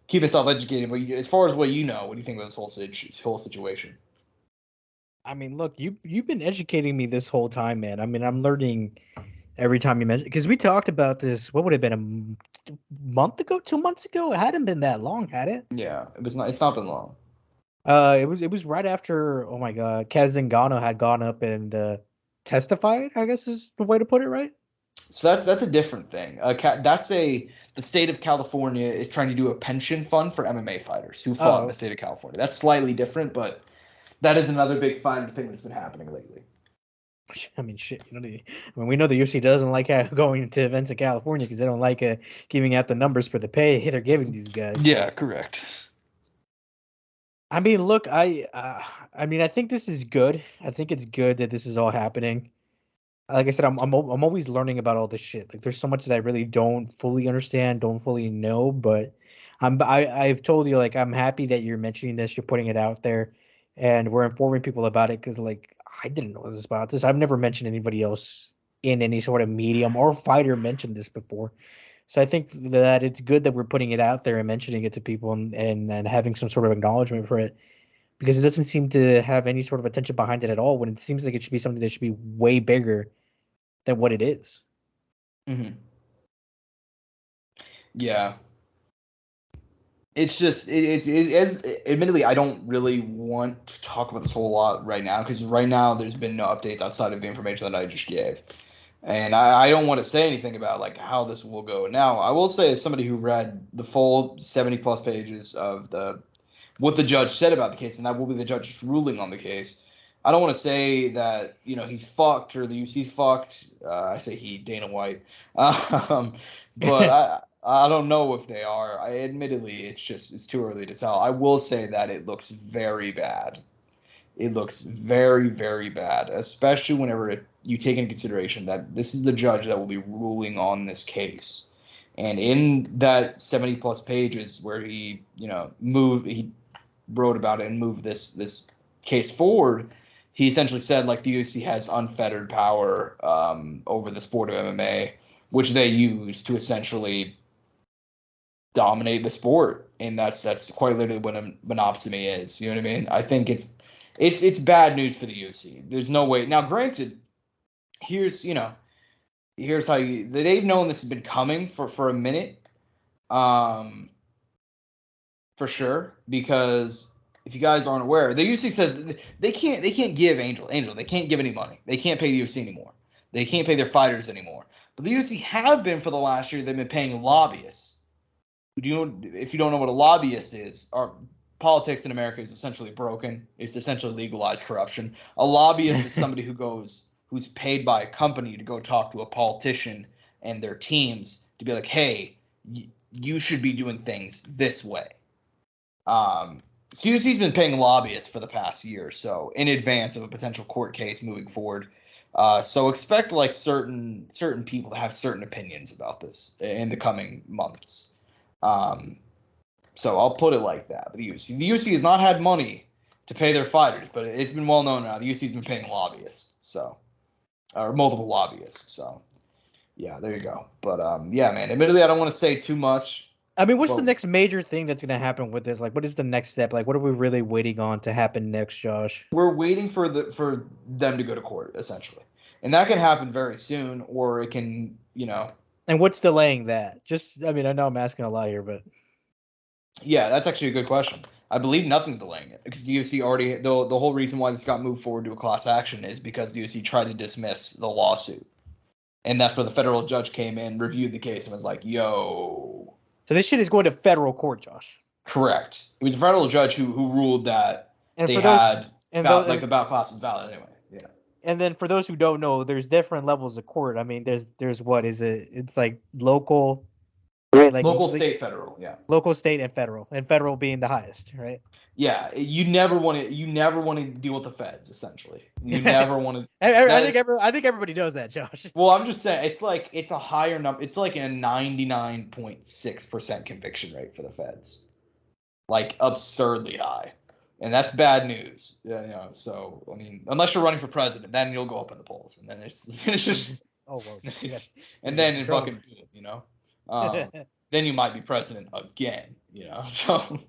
keep myself educated. But as far as what you know, what do you think about this whole situation? I mean, look, you've been educating me this whole time, man. I mean, I'm learning every time you mention, because we talked about this. What would have been a month ago, 2 months ago? It hadn't been that long, had it? Yeah, it was not. It's not been long. It was right after. Oh my God, Kaz Zingano had gone up and testified, I guess is the way to put it, right? So that's a different thing. The state of California is trying to do a pension fund for MMA fighters who fought in the state of California. That's slightly different, but that is another big fun thing that's been happening lately. I mean, shit. We know the UFC doesn't like going to events in California because they don't like giving out the numbers for the pay they're giving these guys. Yeah, correct. I mean, look, I think this is good. I think it's good that this is all happening. Like I said, I'm always learning about all this shit. Like, there's so much that I really don't fully understand, don't fully know. But I've told you, like, I'm happy that you're mentioning this, you're putting it out there, and we're informing people about it because, like, I didn't know this about this. I've never mentioned anybody else in any sort of medium or fighter mentioned this before. So I think that it's good that we're putting it out there and mentioning it to people and having some sort of acknowledgement for it, because it doesn't seem to have any sort of attention behind it at all, when it seems like it should be something that should be way bigger than what it is. Mm-hmm. Yeah. It's just admittedly, I don't really want to talk about this whole lot right now because right now there's been no updates outside of the information that I just gave. And I don't want to say anything about like how this will go. Now, I will say, as somebody who read the full 70 plus pages of the what the judge said about the case, and that will be the judge's ruling on the case. I don't want to say that he's fucked or the UFC's fucked. I say he, Dana White, but I don't know if they are. Admittedly, it's too early to tell. I will say that it looks very bad. It looks very, very bad, especially whenever you take into consideration that this is the judge that will be ruling on this case. And in that 70 plus pages where he wrote about it and moved this case forward, he essentially said like the UFC has unfettered power over the sport of MMA, which they use to essentially dominate the sport, and that's quite literally what a monopsony is. You know what I mean? I think it's bad news for the UFC. There's no way. Now, granted, here's how they've known this has been coming for a minute, for sure. Because if you guys aren't aware, the UFC says they can't give Angel. They can't give any money. They can't pay the UFC anymore. They can't pay their fighters anymore. But the UFC have been for the last year. They've been paying lobbyists. If you don't know what a lobbyist is, our politics in America is essentially broken. It's essentially legalized corruption. A lobbyist is somebody who's paid by a company to go talk to a politician and their teams to be like, hey, you should be doing things this way. CUC's been paying lobbyists for the past year or so in advance of a potential court case moving forward. So expect like certain people to have certain opinions about this in the coming months. So I'll put it like that. The UFC has not had money to pay their fighters, but it's been well known now. The UFC's been paying lobbyists, or multiple lobbyists. So yeah, there you go. But yeah, man. Admittedly, I don't want to say too much. I mean, what's the next major thing that's going to happen with this? Like, what is the next step? Like, what are we really waiting on to happen next, Josh? We're waiting for them to go to court, essentially. And that can happen very soon, or it can, And what's delaying that? I know I'm asking a lot here, but. Yeah, that's actually a good question. I believe nothing's delaying it because the UFC already, the whole reason why this got moved forward to a class action is because the UFC tried to dismiss the lawsuit. And that's where the federal judge came in, reviewed the case, and was like, yo. So this shit is going to federal court, Josh. Correct. It was a federal judge who ruled that the bout class was valid anyway. Yeah. And then for those who don't know, there's different levels of court. I mean, there's what is it? It's like local, right? Like local, state, federal. Yeah. Local, state, and federal being the highest, right? Yeah, you never want to deal with the feds. Essentially, you never want to. I think everybody knows that, Josh. Well, I'm just saying it's a higher number. It's like a 99.6% conviction rate for the feds, like absurdly high, and that's bad news. Yeah, so I mean, unless you're running for president, then you'll go up in the polls, and then it's just. Oh well. Yeah. And then in fucking then you might be president again. So.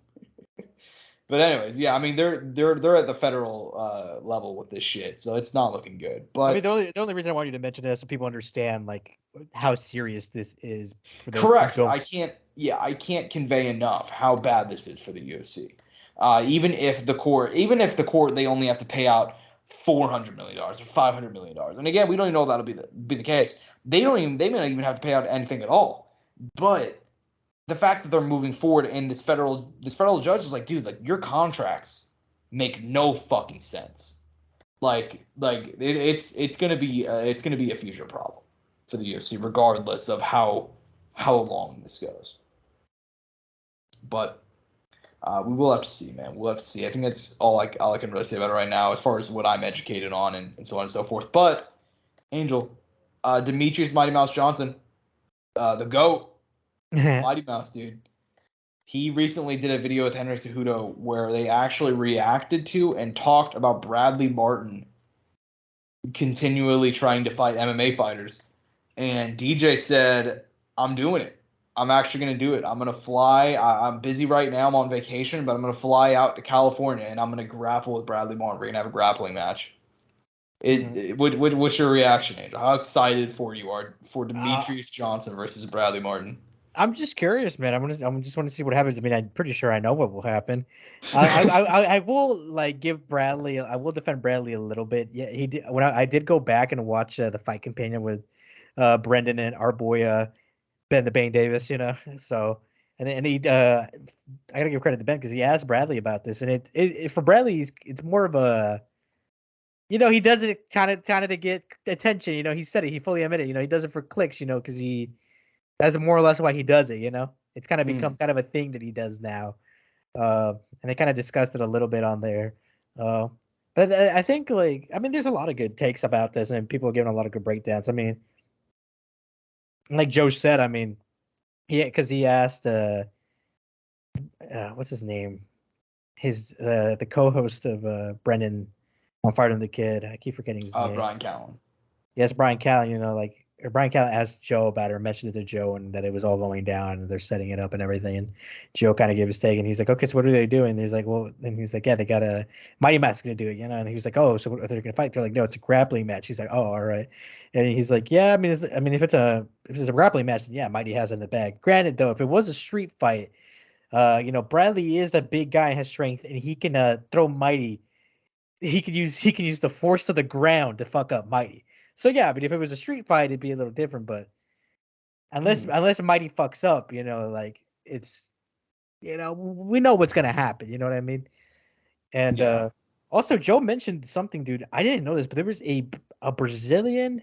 But anyways, yeah, I mean they're at the federal level with this shit, so it's not looking good. But I mean the only reason I want you to mention this so people understand like how serious this is. Correct. I can't convey enough how bad this is for the UFC. Even if the court they only have to pay out $400 million or $500 million, and again we don't even know if that'll be the case. They may not even have to pay out anything at all, but. The fact that they're moving forward and this federal judge is like, dude, like your contracts make no fucking sense. Like it's gonna be a future problem for the UFC regardless of how long this goes. But we will have to see, man. We'll have to see. I think that's all I can really say about it right now as far as what I'm educated on and so on and so forth. But Angel, Demetrius Mighty Mouse Johnson, the GOAT. Mighty Mouse, dude. He recently did a video with Henry Cejudo where they actually reacted to and talked about Bradley Martin continually trying to fight MMA fighters. And DJ said, I'm doing it. I'm actually going to do it. I'm going to fly. I'm busy right now. I'm on vacation, but I'm going to fly out to California and I'm going to grapple with Bradley Martin. We're going to have a grappling match. What's your reaction, Angel? How excited you are for Demetrius Johnson versus Bradley Martin? I'm just curious, man. I just want to see what happens. I mean, I'm pretty sure I know what will happen. I will give Bradley. I will defend Bradley a little bit. Yeah, he did. When I did go back and watch the fight companion with Brendan and our boy Ben the Bane Davis, So and he I gotta give credit to Ben because he asked Bradley about this, and it for Bradley it's more of a he does it kind of to get attention. He said it, he fully admitted. He does it for clicks. Because that's more or less why he does it. It's kind of become kind of a thing that he does now. And they kind of discussed it a little bit on there. But I think there's a lot of good takes about this, and people are giving a lot of good breakdowns. Like Joe said, because he asked, what's his name? The co-host of Brendan on Fighting the Kid. I keep forgetting his name. Brian Callen. Yes, Brian Callen. Brian Callen asked Joe about it, or mentioned it to Joe, and that it was all going down, and they're setting it up and everything. And Joe kind of gave his take, and he's like, "Okay, so what are they doing?" And he's like, "Well," and he's like, "Yeah, they got a Mighty Mask's gonna do it, And he was like, "Oh, so what, are they gonna fight?" They're like, "No, it's a grappling match." He's like, "Oh, all right." And he's like, "Yeah, if it's a grappling match, then yeah, Mighty has it in the bag." Granted, though, if it was a street fight, Bradley is a big guy and has strength, and he can throw Mighty. He can use the force of the ground to fuck up Mighty. So yeah, but if it was a street fight, it'd be a little different. But unless Mighty fucks up, it's we know what's gonna happen. You know what I mean? And also Joe mentioned something, dude. I didn't know this, but there was a Brazilian,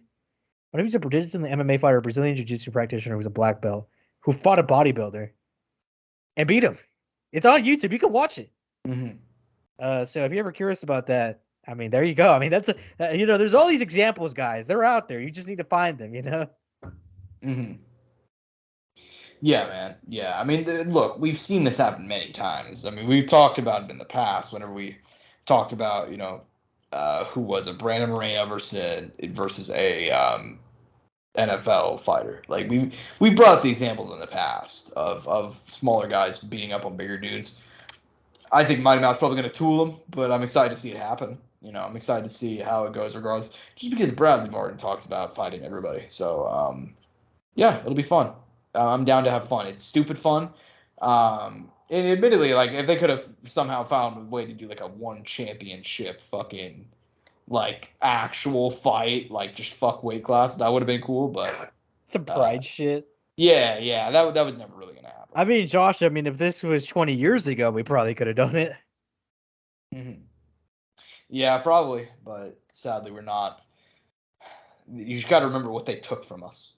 when he was a Brazilian MMA fighter, a Brazilian jiu-jitsu practitioner who was a black belt, who fought a bodybuilder and beat him. It's on YouTube. You can watch it. So if you're ever curious about that, there you go. That's there's all these examples, guys. They're out there. You just need to find them, Yeah, man. Yeah. Look, we've seen this happen many times. We've talked about it in the past whenever we talked about, who was it? Brandon Moreno versus a NFL fighter. Like we brought up the examples in the past of smaller guys beating up on bigger dudes. I think Mighty Mouse probably going to tool him, but I'm excited to see it happen. I'm excited to see how it goes regardless, just because Bradley Martin talks about fighting everybody. So, yeah, it'll be fun. I'm down to have fun. It's stupid fun. And admittedly, if they could have somehow found a way to do a one championship fucking actual fight, just fuck weight class, that would have been cool. But some pride shit. Yeah, that was never really gonna happen. Josh, if this was 20 years ago, we probably could have done it. Yeah, probably, but sadly we're not. You just got to remember what they took from us.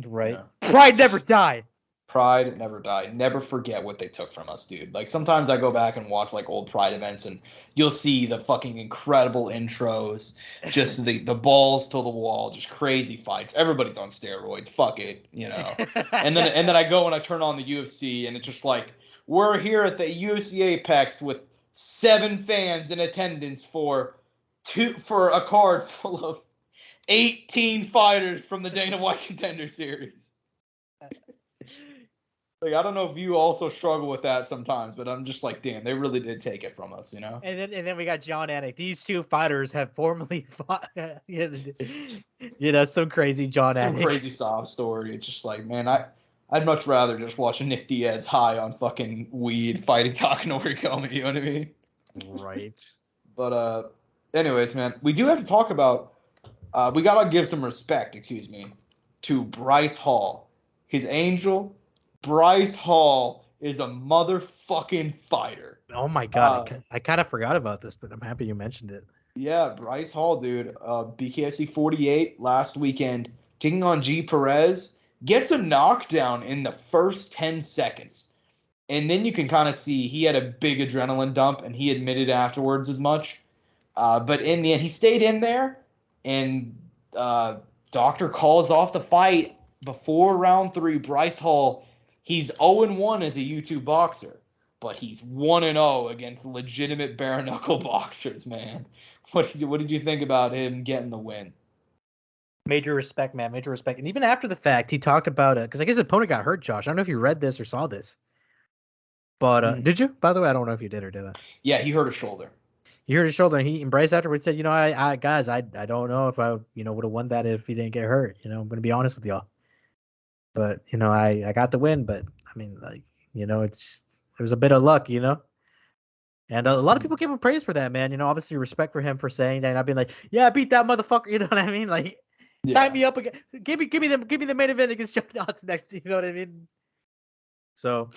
Right. Pride never died. Pride never died. Never forget what they took from us, dude. Sometimes I go back and watch old Pride events, and you'll see the fucking incredible intros, just the balls to the wall, just crazy fights. Everybody's on steroids. Fuck it, And then I go and I turn on the UFC, and it's just we're here at the UFC Apex with 7 fans in attendance for a card full of 18 fighters from the Dana White Contender Series. I don't know if you also struggle with that sometimes, but I'm just damn, they really did take it from us, And then we got John Anik. These two fighters have formerly fought, some crazy John Anik. Some crazy sob story. It's just man, I'd much rather just watch a Nick Diaz high on fucking weed fighting Takanori Komi, you know what I mean? Right. But anyways, man, we do have to talk about we gotta give some respect, to Bryce Hall. His angel, Bryce Hall, is a motherfucking fighter. Oh my god, I kind of forgot about this, but I'm happy you mentioned it. Yeah, Bryce Hall, dude. BKFC 48 last weekend, taking on G. Perez, gets a knockdown in the first 10 seconds. And then you can kind of see he had a big adrenaline dump, and he admitted afterwards as much. But in the end, he stayed in there, and Doctor calls off the fight before round 3. Bryce Hall, he's 0-1 as a YouTube boxer, but he's 1-0 against legitimate bare knuckle boxers, man. What did you think about him getting the win? Major respect, man. Major respect. And even after the fact, he talked about it because I guess his opponent got hurt, Josh. I don't know if you read this or saw this. But did you? By the way, I don't know if you did or didn't. Yeah, he hurt his shoulder. He hurt his shoulder, and Bryce afterwards said, I guys, I don't know if I, would have won that if he didn't get hurt. I'm going to be honest with y'all. But, I got the win, but it was a bit of luck, And a lot of people give him praise for that, man. Obviously respect for him for saying that, and I've been like, yeah, I beat that motherfucker. You know what I mean? Sign me up again. Give me the main event against John Dodds next. You know what I mean? So,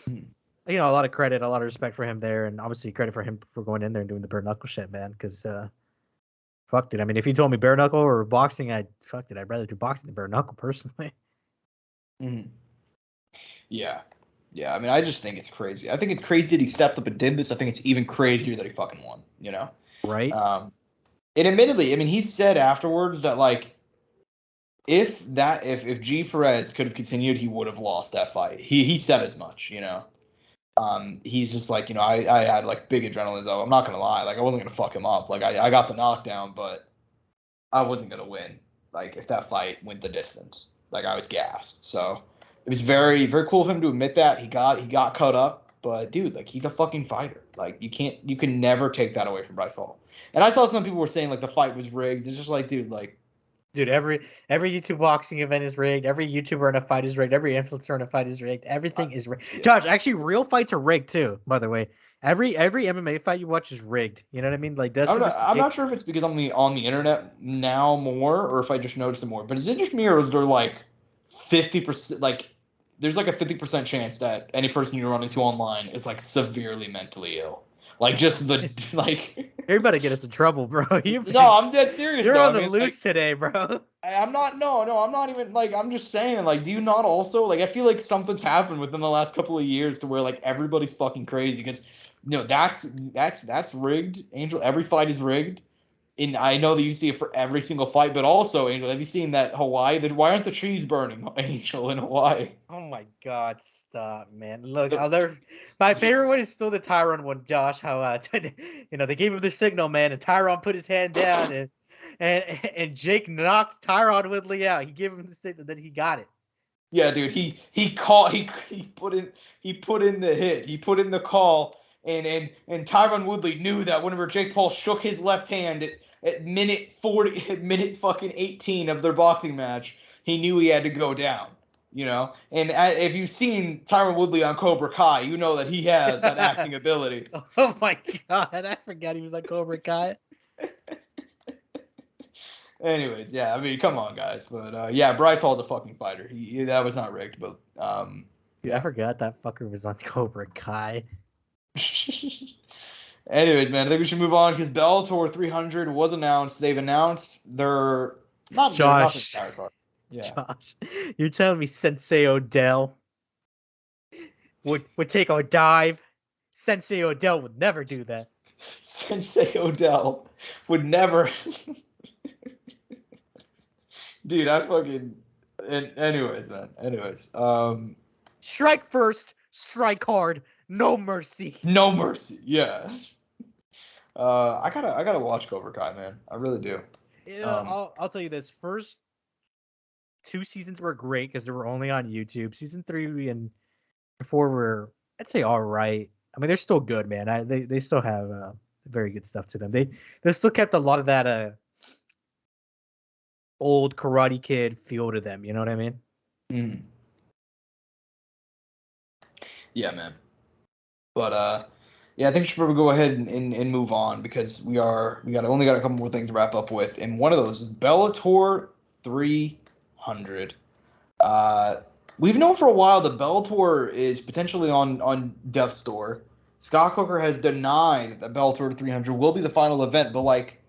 a lot of credit, a lot of respect for him there, and obviously credit for him for going in there and doing the bare knuckle shit, man. Because fuck it. I mean, if you told me bare knuckle or boxing, I'd rather do boxing than bare knuckle personally. Mm-hmm. Yeah. I mean, I just think it's crazy. I think it's crazy that he stepped up and did this. I think it's even crazier that he fucking won. Right. And admittedly, I mean, he said afterwards that like, if G Perez could have continued, he would have lost that fight. He said as much. He's just like, I had like big adrenaline though. I'm not gonna lie, like I wasn't gonna fuck him up. Like I got the knockdown, but I wasn't gonna win. Like if that fight went the distance, like I was gassed. So it was very, very cool of him to admit that he got cut up. But dude, like he's a fucking fighter. Like you can never take that away from Bryce Hall. And I saw some people were saying like the fight was rigged. It's just like, dude, like. Dude, every YouTube boxing event is rigged. Every YouTuber in a fight is rigged. Every influencer in a fight is rigged. Everything is rigged. Yeah. Josh, actually, real fights are rigged too. By the way, every MMA fight you watch is rigged. You know what I mean? Like, I'm not sure if it's because I'm on the internet now more, or if I just noticed it more. But is it just me, or is there like 50%? Like, there's like a 50% chance that any person you run into online is like severely mentally ill. Like just the like. You're about to get us in trouble, bro. No, I'm dead serious. You're on the loose today, bro. I'm not. No, I'm not even like. I'm just saying. Like, do you not also like? I feel like something's happened within the last couple of years to where like everybody's fucking crazy because that's rigged. Angel, every fight is rigged. And I know that you see it for every single fight, but also, Angel, have you seen that Hawaii? Why aren't the trees burning, Angel, in Hawaii? Oh my God, stop, man! Look, my favorite one is still the Tyron one, Josh. How they gave him the signal, man, and Tyron put his hand down, and Jake knocked Tyron Woodley out. He gave him the signal, then he got it. Yeah, dude, he put in the hit, he put in the call. And Tyron Woodley knew that whenever Jake Paul shook his left hand at minute 40, at minute fucking 18 of their boxing match, he knew he had to go down, And if you've seen Tyron Woodley on Cobra Kai, you know that he has that acting ability. Oh my God, I forgot he was on Cobra Kai. Anyways, yeah, I mean, come on, guys. But yeah, Bryce Hall's a fucking fighter. That was not rigged, but yeah, I forgot that fucker was on Cobra Kai. Anyways, man, I think we should move on because Bellator 300 was announced. They've announced their not Josh. Their card. Yeah. Josh, you're telling me Sensei Odell would take a dive? Sensei Odell would never do that. Sensei Odell would never. Dude, I fucking. Anyways, man. Anyways, strike first, strike hard. No mercy. No mercy. Yeah. I gotta watch Cobra Kai, man. I really do. Yeah, I'll tell you this. First 2 seasons were great because they were only on YouTube. Season 3 and 4 were, I'd say, all right. I mean, they're still good, man. They still have very good stuff to them. They still kept a lot of that old Karate Kid feel to them. You know what I mean? Mm. Yeah, man. But yeah, I think we should probably go ahead and move on because we only got a couple more things to wrap up with, and one of those is Bellator 300. We've known for a while that Bellator is potentially on death's door. Scott Coker has denied that Bellator 300 will be the final event, but like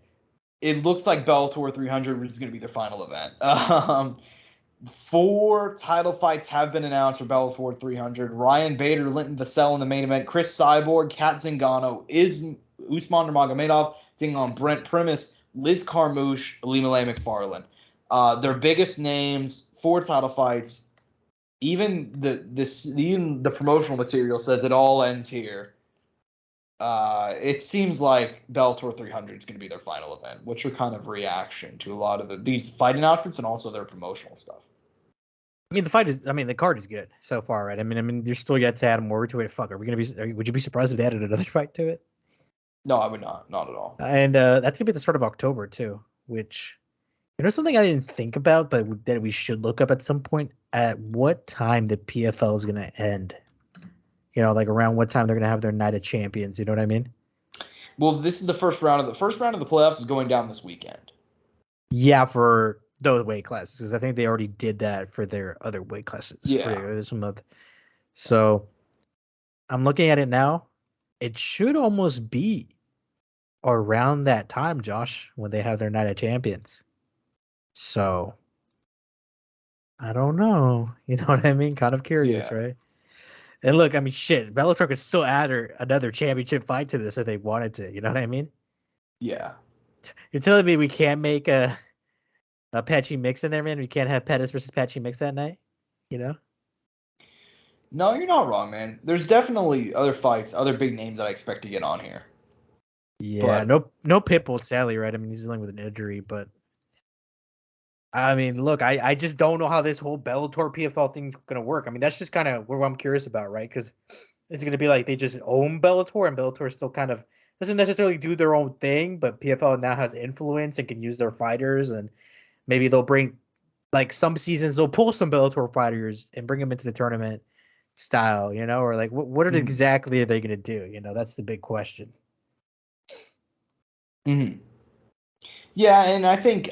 it looks like Bellator 300 is going to be the final event. 4 title fights have been announced for Bellator 300. Ryan Bader, Linton Vassell in the main event. Chris Cyborg, Kat Zingano, Usman Nurmagomedov taking on Brent Primus, Liz Carmouche, Ilima-Lei Macfarlane. Their biggest names, 4 title fights. Even the promotional material says it all ends here. It seems like Bellator 300 is going to be their final event. What's your kind of reaction to a lot of these fight announcements and also their promotional stuff? I mean, the card is good so far, right? I mean, there's still yet to add more to it. Fuck, would you be surprised if they added another fight to it? No, I would not. Not at all. And that's gonna be at the start of October too, which something I didn't think about, but that we should look up at some point. At what time the PFL is gonna end? Like around what time they're gonna have their Night of Champions. You know what I mean? Well, this is the first round of the playoffs is going down this weekend. Yeah, for those weight classes because I think they already did that for their other weight classes earlier this month. So I'm looking at it now. It should almost be around that time, Josh, when they have their Night of Champions. So I don't know. You know what I mean? Kind of curious, right? And look, I mean, shit, Bellator could still add another championship fight to this if they wanted to. You know what I mean? Yeah. You're telling me we can't make a Patchy mix in there, man? We can't have Pettis versus Patchy mix that night? You know? No, you're not wrong, man. There's definitely other fights, other big names that I expect to get on here. Yeah, no Pitbull, sadly, right? I mean, he's dealing with an injury, but I mean, look, I just don't know how this whole Bellator PFL thing's gonna work. I mean, that's just kind of what I'm curious about, right? Because it's gonna be like they just own Bellator, and Bellator still kind of doesn't necessarily do their own thing, but PFL now has influence and can use their fighters, and maybe they'll bring like some seasons they'll pull some Bellator fighters and bring them into the tournament style, you know, or like what exactly are they gonna do? You know, that's the big question. Mm-hmm. Yeah, and I think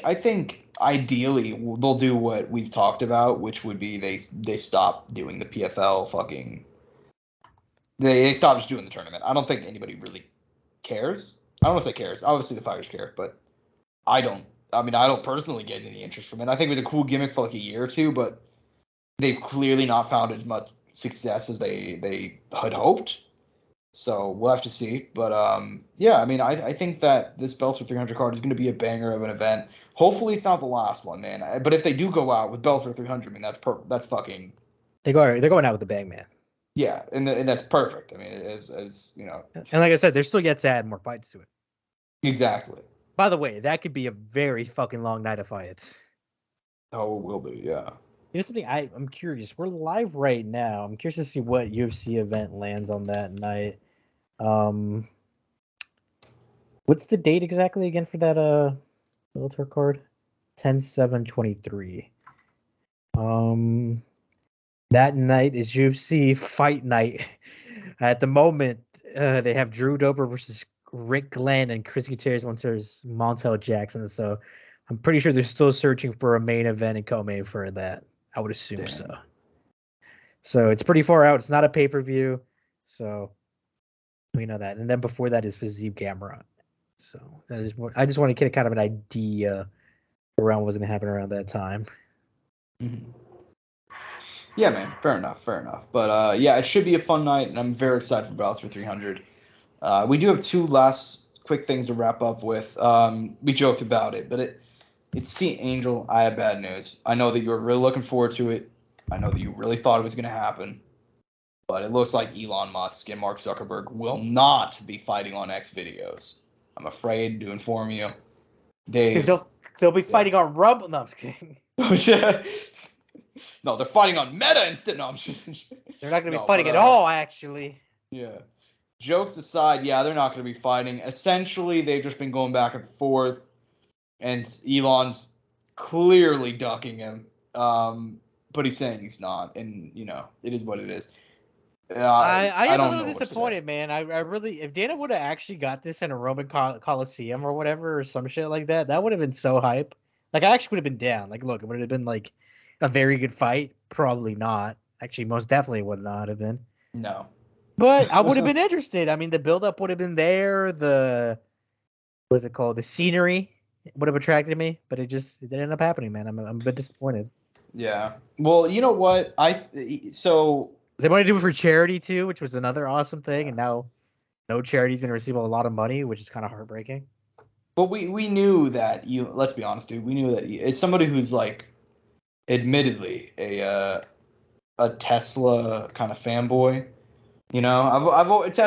ideally they'll do what we've talked about, which would be they stop doing the PFL fucking. They stop just doing the tournament. I don't think anybody really cares. I don't want to say cares. Obviously the fighters care, but I don't. I mean, I don't personally get any interest from it. I think it was a cool gimmick for like a year or two, but they've clearly not found as much success as they had hoped. So we'll have to see. But yeah, I mean, I think that this Bellator 300 card is going to be a banger of an event. Hopefully, it's not the last one, man. But if they do go out with Bellator 300, I mean, that's fucking. They're going out with the bang, man. Yeah, and that's perfect. I mean, as you know. And like I said, they're still yet to add more fights to it. Exactly. By the way, that could be a very fucking long night of fights. Oh, it will be, yeah. You know something? I'm curious. We're live right now. I'm curious to see what UFC event lands on that night. What's the date exactly again for that Bellator card? 10/7/23. That night is UFC Fight Night. At the moment, they have Drew Dober versus Rick Glenn and Chris Gutierrez versus Montel Jackson. So I'm pretty sure they're still searching for a main event in co-main for that. I would assume so. So it's pretty far out. It's not a pay-per-view. So we know that. And then before that is Fizib Cameron. So I just want to get kind of an idea around what's going to happen around that time. Mm-hmm. Yeah, man. Fair enough. But yeah, it should be a fun night, and I'm very excited for Bellator 300. We do have two last quick things to wrap up with. We joked about it, but it's Angel. I have bad news. I know that you were really looking forward to it. I know that you really thought it was going to happen. But it looks like Elon Musk and Mark Zuckerberg will not be fighting on X videos. I'm afraid to inform you. Because they'll be fighting on Rumble. No, I'm just kidding. No, they're fighting on Meta instead. No, I'm just... They're not going to be fighting at all, actually. Yeah. Jokes aside, yeah, they're not going to be fighting. Essentially, they've just been going back and forth, and Elon's clearly ducking him. But he's saying he's not, and you know, it is what it is. I am a little disappointed, man. I really, if Dana would have actually got this in a Roman Coliseum or whatever, or some shit like that, that would have been so hype. Like, I actually would have been down. Like, look, it would have been like a very good fight. Probably not. Actually, most definitely would not have been. No. But I would have been interested. I mean, the build-up would have been there. What's it called? The scenery would have attracted me, but it didn't end up happening, man. I'm a bit disappointed. Yeah. Well, you know what? So they want to do it for charity too, which was another awesome thing, and now no charity's gonna receive a lot of money, which is kind of heartbreaking. But we knew that let's be honest, dude. We knew that as somebody who's like, admittedly a Tesla kind of fanboy. You know, I've always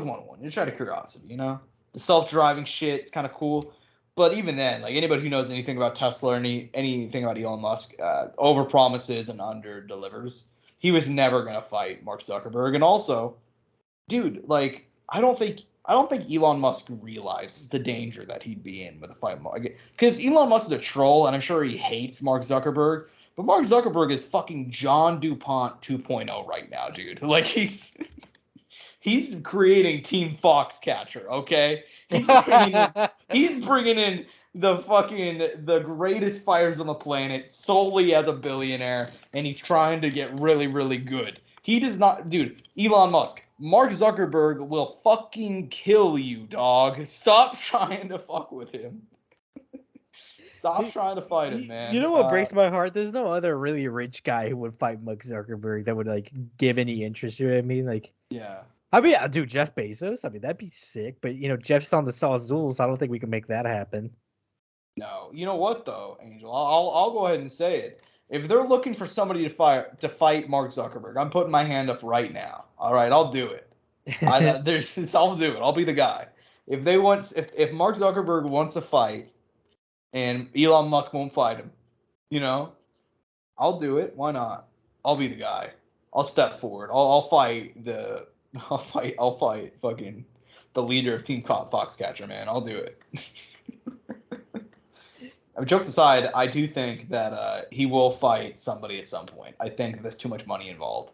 wanted one. It's out of curiosity, you know. The self-driving shit, it's kind of cool. But even then, like anybody who knows anything about Tesla or anything about Elon Musk, overpromises and underdelivers. He was never gonna fight Mark Zuckerberg, and also, dude, like I don't think Elon Musk realizes the danger that he'd be in with a fight. Because Elon Musk is a troll, and I'm sure he hates Mark Zuckerberg. But Mark Zuckerberg is fucking John DuPont 2.0 right now, dude. Like he's creating Team Foxcatcher, okay? He's bringing in the greatest fighters on the planet solely as a billionaire, and he's trying to get really, really good. He does not, dude. Elon Musk, Mark Zuckerberg will fucking kill you, dog. Stop trying to fuck with him. Stop trying to fight him, man. You know what breaks my heart? There's no other really rich guy who would fight Mark Zuckerberg that would like give any interest to it. I mean, like, yeah. I mean, dude, Jeff Bezos. I mean, that'd be sick. But Jeff's on the Sawzools, so I don't think we can make that happen. No, you know what though, Angel? I'll go ahead and say it. If they're looking for somebody to fight Mark Zuckerberg, I'm putting my hand up right now. All right, I'll do it. I'll do it. I'll be the guy. If Mark Zuckerberg wants to fight, and Elon Musk won't fight him, I'll do it. Why not? I'll be the guy. I'll step forward. I'll fight fucking the leader of Team Foxcatcher, man. I'll do it. I mean, jokes aside, I do think that he will fight somebody at some point. I think there's too much money involved.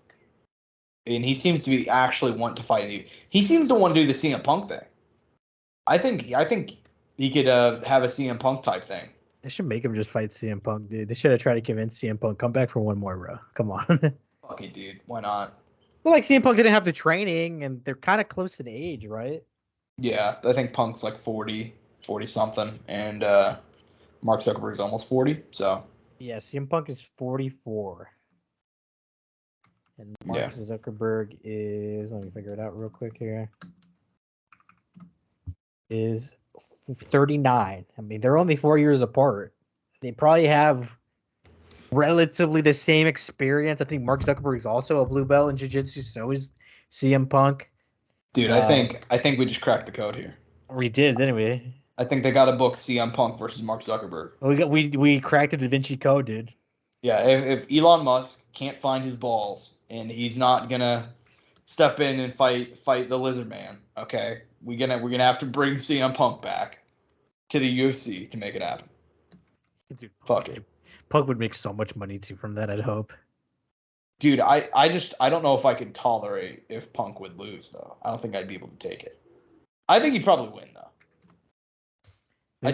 And he seems to be actually want to fight you. He seems to want to do the CM Punk thing. I think he could have a CM Punk type thing. They should make him just fight CM Punk, dude. They should have tried to convince CM Punk, come back for one more, bro. Come on. Fuck it, dude. Why not? Well, like CM Punk didn't have the training, and they're kind of close in age, right? Yeah, I think Punk's like 40 something, and Mark Zuckerberg's almost 40, so. Yeah, CM Punk is 44. And Mark Zuckerberg is, let me figure it out real quick here, is 39. I mean, they're only 4 years apart. They probably have relatively the same experience. I think Mark Zuckerberg is also a blue belt in jiu-jitsu, so is CM Punk. Dude, I think we just cracked the code here. We did, didn't we? I think they got to book CM Punk versus Mark Zuckerberg. We cracked the Da Vinci Code, dude. Yeah, if Elon Musk can't find his balls and he's not gonna step in and fight the Lizard Man, okay, we're gonna have to bring CM Punk back to the UFC to make it happen. Dude, fuck it. Punk would make so much money too from that, I'd hope. Dude, I don't know if I could tolerate if Punk would lose though. I don't think I'd be able to take it. I think he'd probably win though. I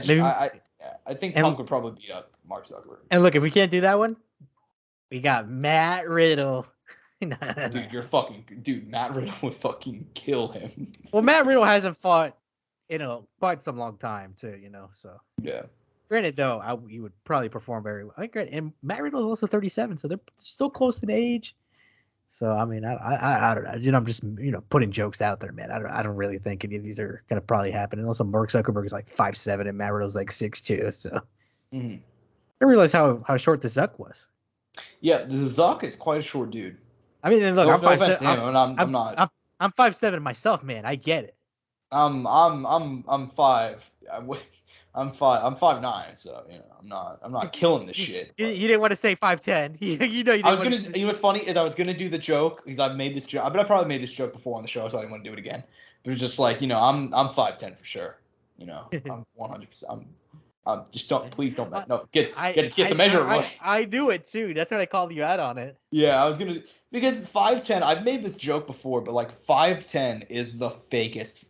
think Punk would probably beat up Mark Zuckerberg. And look, if we can't do that one, we got Matt Riddle. Dude, Matt Riddle would fucking kill him. Well, Matt Riddle hasn't fought in quite some long time too, so. Yeah. Granted, though, he would probably perform very well. And Matt Riddle is also 37, so they're still close in age. So I mean, I don't know. I'm just putting jokes out there, man. I don't really think any of these are gonna probably happen. And also, Mark Zuckerberg is like 5'7" and Matt Riddle's like 6'2". So I realized how short the Zuck was. Yeah, the Zuck is quite a short dude. I mean, look, I'm 5'7". I'm not. I'm 5'7" myself, man. I get it. I'm 5. I'm 5'9", so I'm not killing this shit. You didn't want to say 5'10". You didn't. I was gonna. You know what's funny is I was gonna do the joke because I've made this joke, but I probably made this joke before on the show, so I didn't want to do it again. But it's just like I'm 5'10" for sure. I'm 100%. I'm just please don't get the measure right. I do it too. That's why I called you out on it. Yeah, I was gonna because 5'10". I've made this joke before, but like 5'10" is the fakest.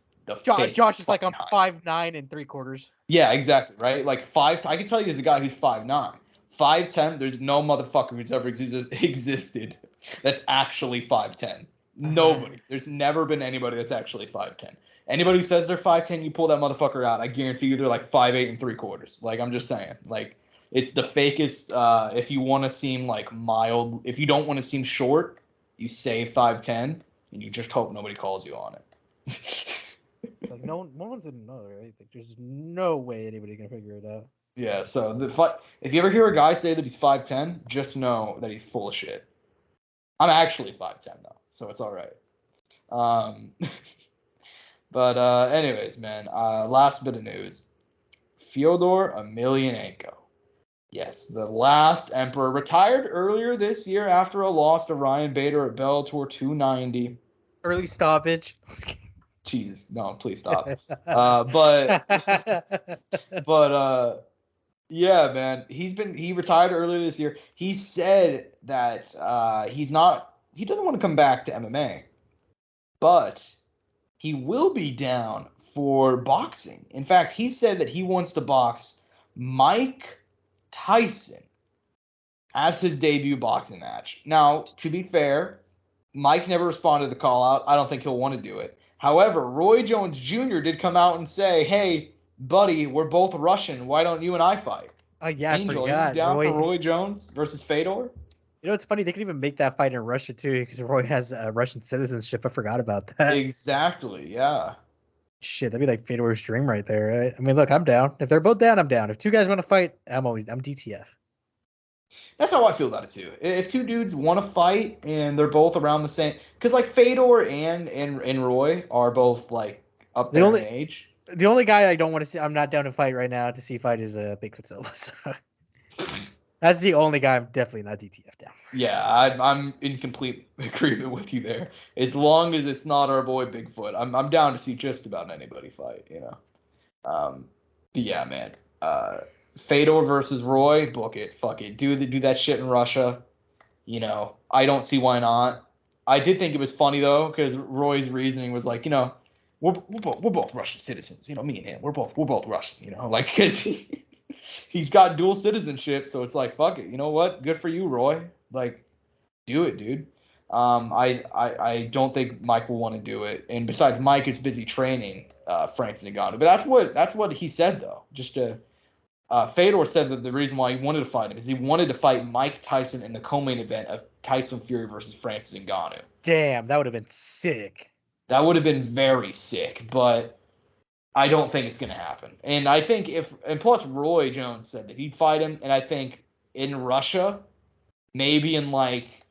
Josh is like I'm 5'9" and 3/4. Yeah, exactly, right? Like I can tell you as a guy who's 5'9". 5'10", there's no motherfucker who's ever existed that's actually 5'10". Nobody. There's never been anybody that's actually 5'10". Anybody who says they're 5'10", you pull that motherfucker out, I guarantee you they're like 5'8" and 3/4. Like, I'm just saying. Like, it's the fakest, if you want to seem like mild, if you don't want to seem short, you say 5'10", and you just hope nobody calls you on it. Like no one's gonna know, right? Like, there's no way anybody can figure it out. Yeah, so if you ever hear a guy say that he's 5'10", just know that he's full of shit. I'm actually 5'10" though, so it's all right. But anyways, man, last bit of news. Fyodor Emelianenko. Yes, the last emperor retired earlier this year after a loss to Ryan Bader at Bellator 290. Early stoppage. Jesus, no, please stop. But yeah, man, he retired earlier this year. He said that he doesn't want to come back to MMA, but he will be down for boxing. In fact, he said that he wants to box Mike Tyson as his debut boxing match. Now, to be fair, Mike never responded to the call out. I don't think he'll want to do it. However, Roy Jones Jr. did come out and say, hey, buddy, we're both Russian. Why don't you and I fight? Oh, yeah, Angel, I are you forgot. down for Roy Jones versus Fedor? You know, it's funny. They could even make that fight in Russia, too, because Roy has Russian citizenship. I forgot about that. Exactly, yeah. Shit, that'd be like Fedor's dream right there, right? I mean, look, I'm down. If they're both down, I'm down. If two guys want to fight, I'm DTF. That's how I feel about it too. If two dudes want to fight and they're both around the same, because like Fedor and Roy are both like up there in age. The only guy I don't want to see, I'm not down to fight right now to see fight is Bigfoot Silva. So that's the only guy I'm definitely not DTF down. Yeah, I'm in complete agreement with you there. As long as it's not our boy Bigfoot, I'm down to see just about anybody fight. You know, but yeah, man. Fedor versus Roy, book it, fuck it, do that shit in Russia. You know, I don't see why not. I did think it was funny though, because Roy's reasoning was like, you know, we're both Russian citizens. You know, me and him, we're both Russian. You know, like because he's got dual citizenship, so it's like fuck it. You know what? Good for you, Roy. Like, do it, dude. I don't think Mike will want to do it, and besides, Mike is busy training Francis Ngannou. But that's what he said though. Just to. Fedor said that the reason why he wanted to fight him is he wanted to fight Mike Tyson in the co-main event of Tyson Fury versus Francis Ngannou. Damn, that would have been sick. That would have been very sick, but I don't think it's going to happen. And I think plus Roy Jones said that he'd fight him, and I think in Russia, maybe in like,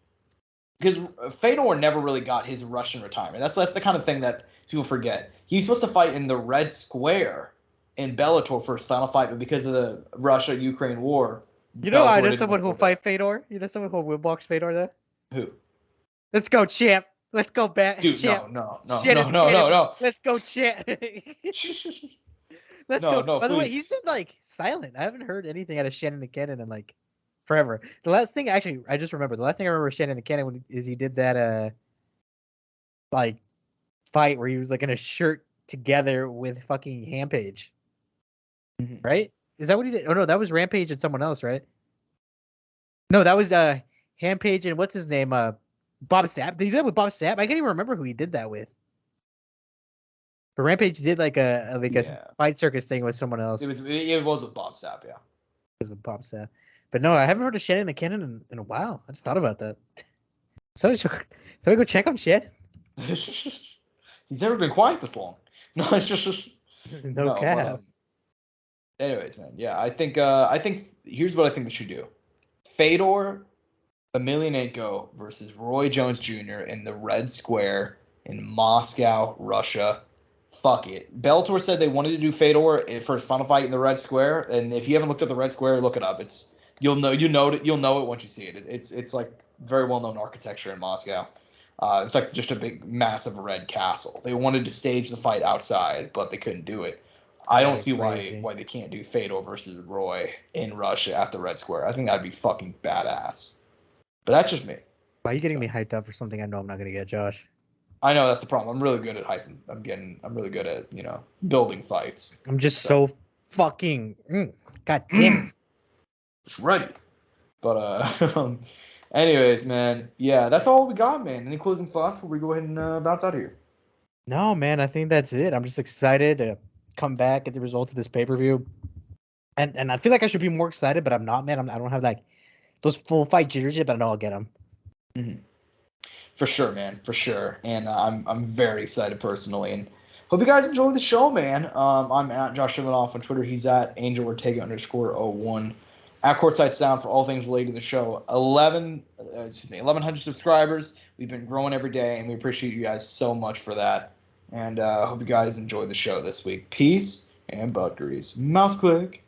because Fedor never really got his Russian retirement. That's the kind of thing that people forget. He's supposed to fight in the Red Square in Bellator for his final fight, but because of the Russia-Ukraine war, you know, I know someone who'll fight Fedor. You know someone who'll box Fedor there. Who? Let's go, champ. Let's go back. Dude, champ. no. Let's go, champ. Let's go. By the way, he's been like silent. I haven't heard anything out of Shannon McKinnon in like forever. The last thing, actually, I just remember the last thing I remember Shannon McKinnon is he did that like fight where he was like in a shirt together with fucking Hampage. Right? Is that what he did? Oh no, that was Rampage and someone else, right? No, that was Hampage and what's his name? Bob Sapp. Did he do that with Bob Sapp? I can't even remember who he did that with. But Rampage did like a fight circus thing with someone else. It was with Bob Sapp, yeah. It was with Bob Sapp. But no, I haven't heard of Shannon McKinnon in a while. I just thought about that. So go check him, Shannon. He's never been quiet this long. No, it's just no cap. Anyways, man, yeah, I think here's what I think they should do: Fedor Emelianenko versus Roy Jones Jr. in the Red Square in Moscow, Russia. Fuck it. Bellator said they wanted to do Fedor for his final fight in the Red Square, and if you haven't looked at the Red Square, look it up. You'll know it once you see it. It's like very well known architecture in Moscow. It's like just a big, massive red castle. They wanted to stage the fight outside, but they couldn't do it. I don't see why they can't do Fedor versus Roy in Russia at the Red Square. I think that'd be fucking badass. But that's just me. Why are you getting me hyped up for something I know I'm not gonna get, Josh? I know that's the problem. I'm really good at hyping. I'm really good at building fights. I'm just so fucking god damn it. Just ready. But anyways, man, yeah, that's all we got, man. Any closing thoughts before we go ahead and bounce out of here? No, man, I think that's it. I'm just excited to come back at the results of this pay-per-view, and I feel like I should be more excited, but I'm not, man. I don't have like those full fight jitters yet, but I know I'll get them. Mm-hmm. For sure, man, for sure. And I'm very excited personally, and hope you guys enjoy the show, man. I'm at Josh Evanoff on Twitter. He's at Angel Ortega _01. At Courtside Sound for all things related to the show. 1,100 subscribers. We've been growing every day, and we appreciate you guys so much for that. And hope you guys enjoy the show this week. Peace and butt grease. Mouse click.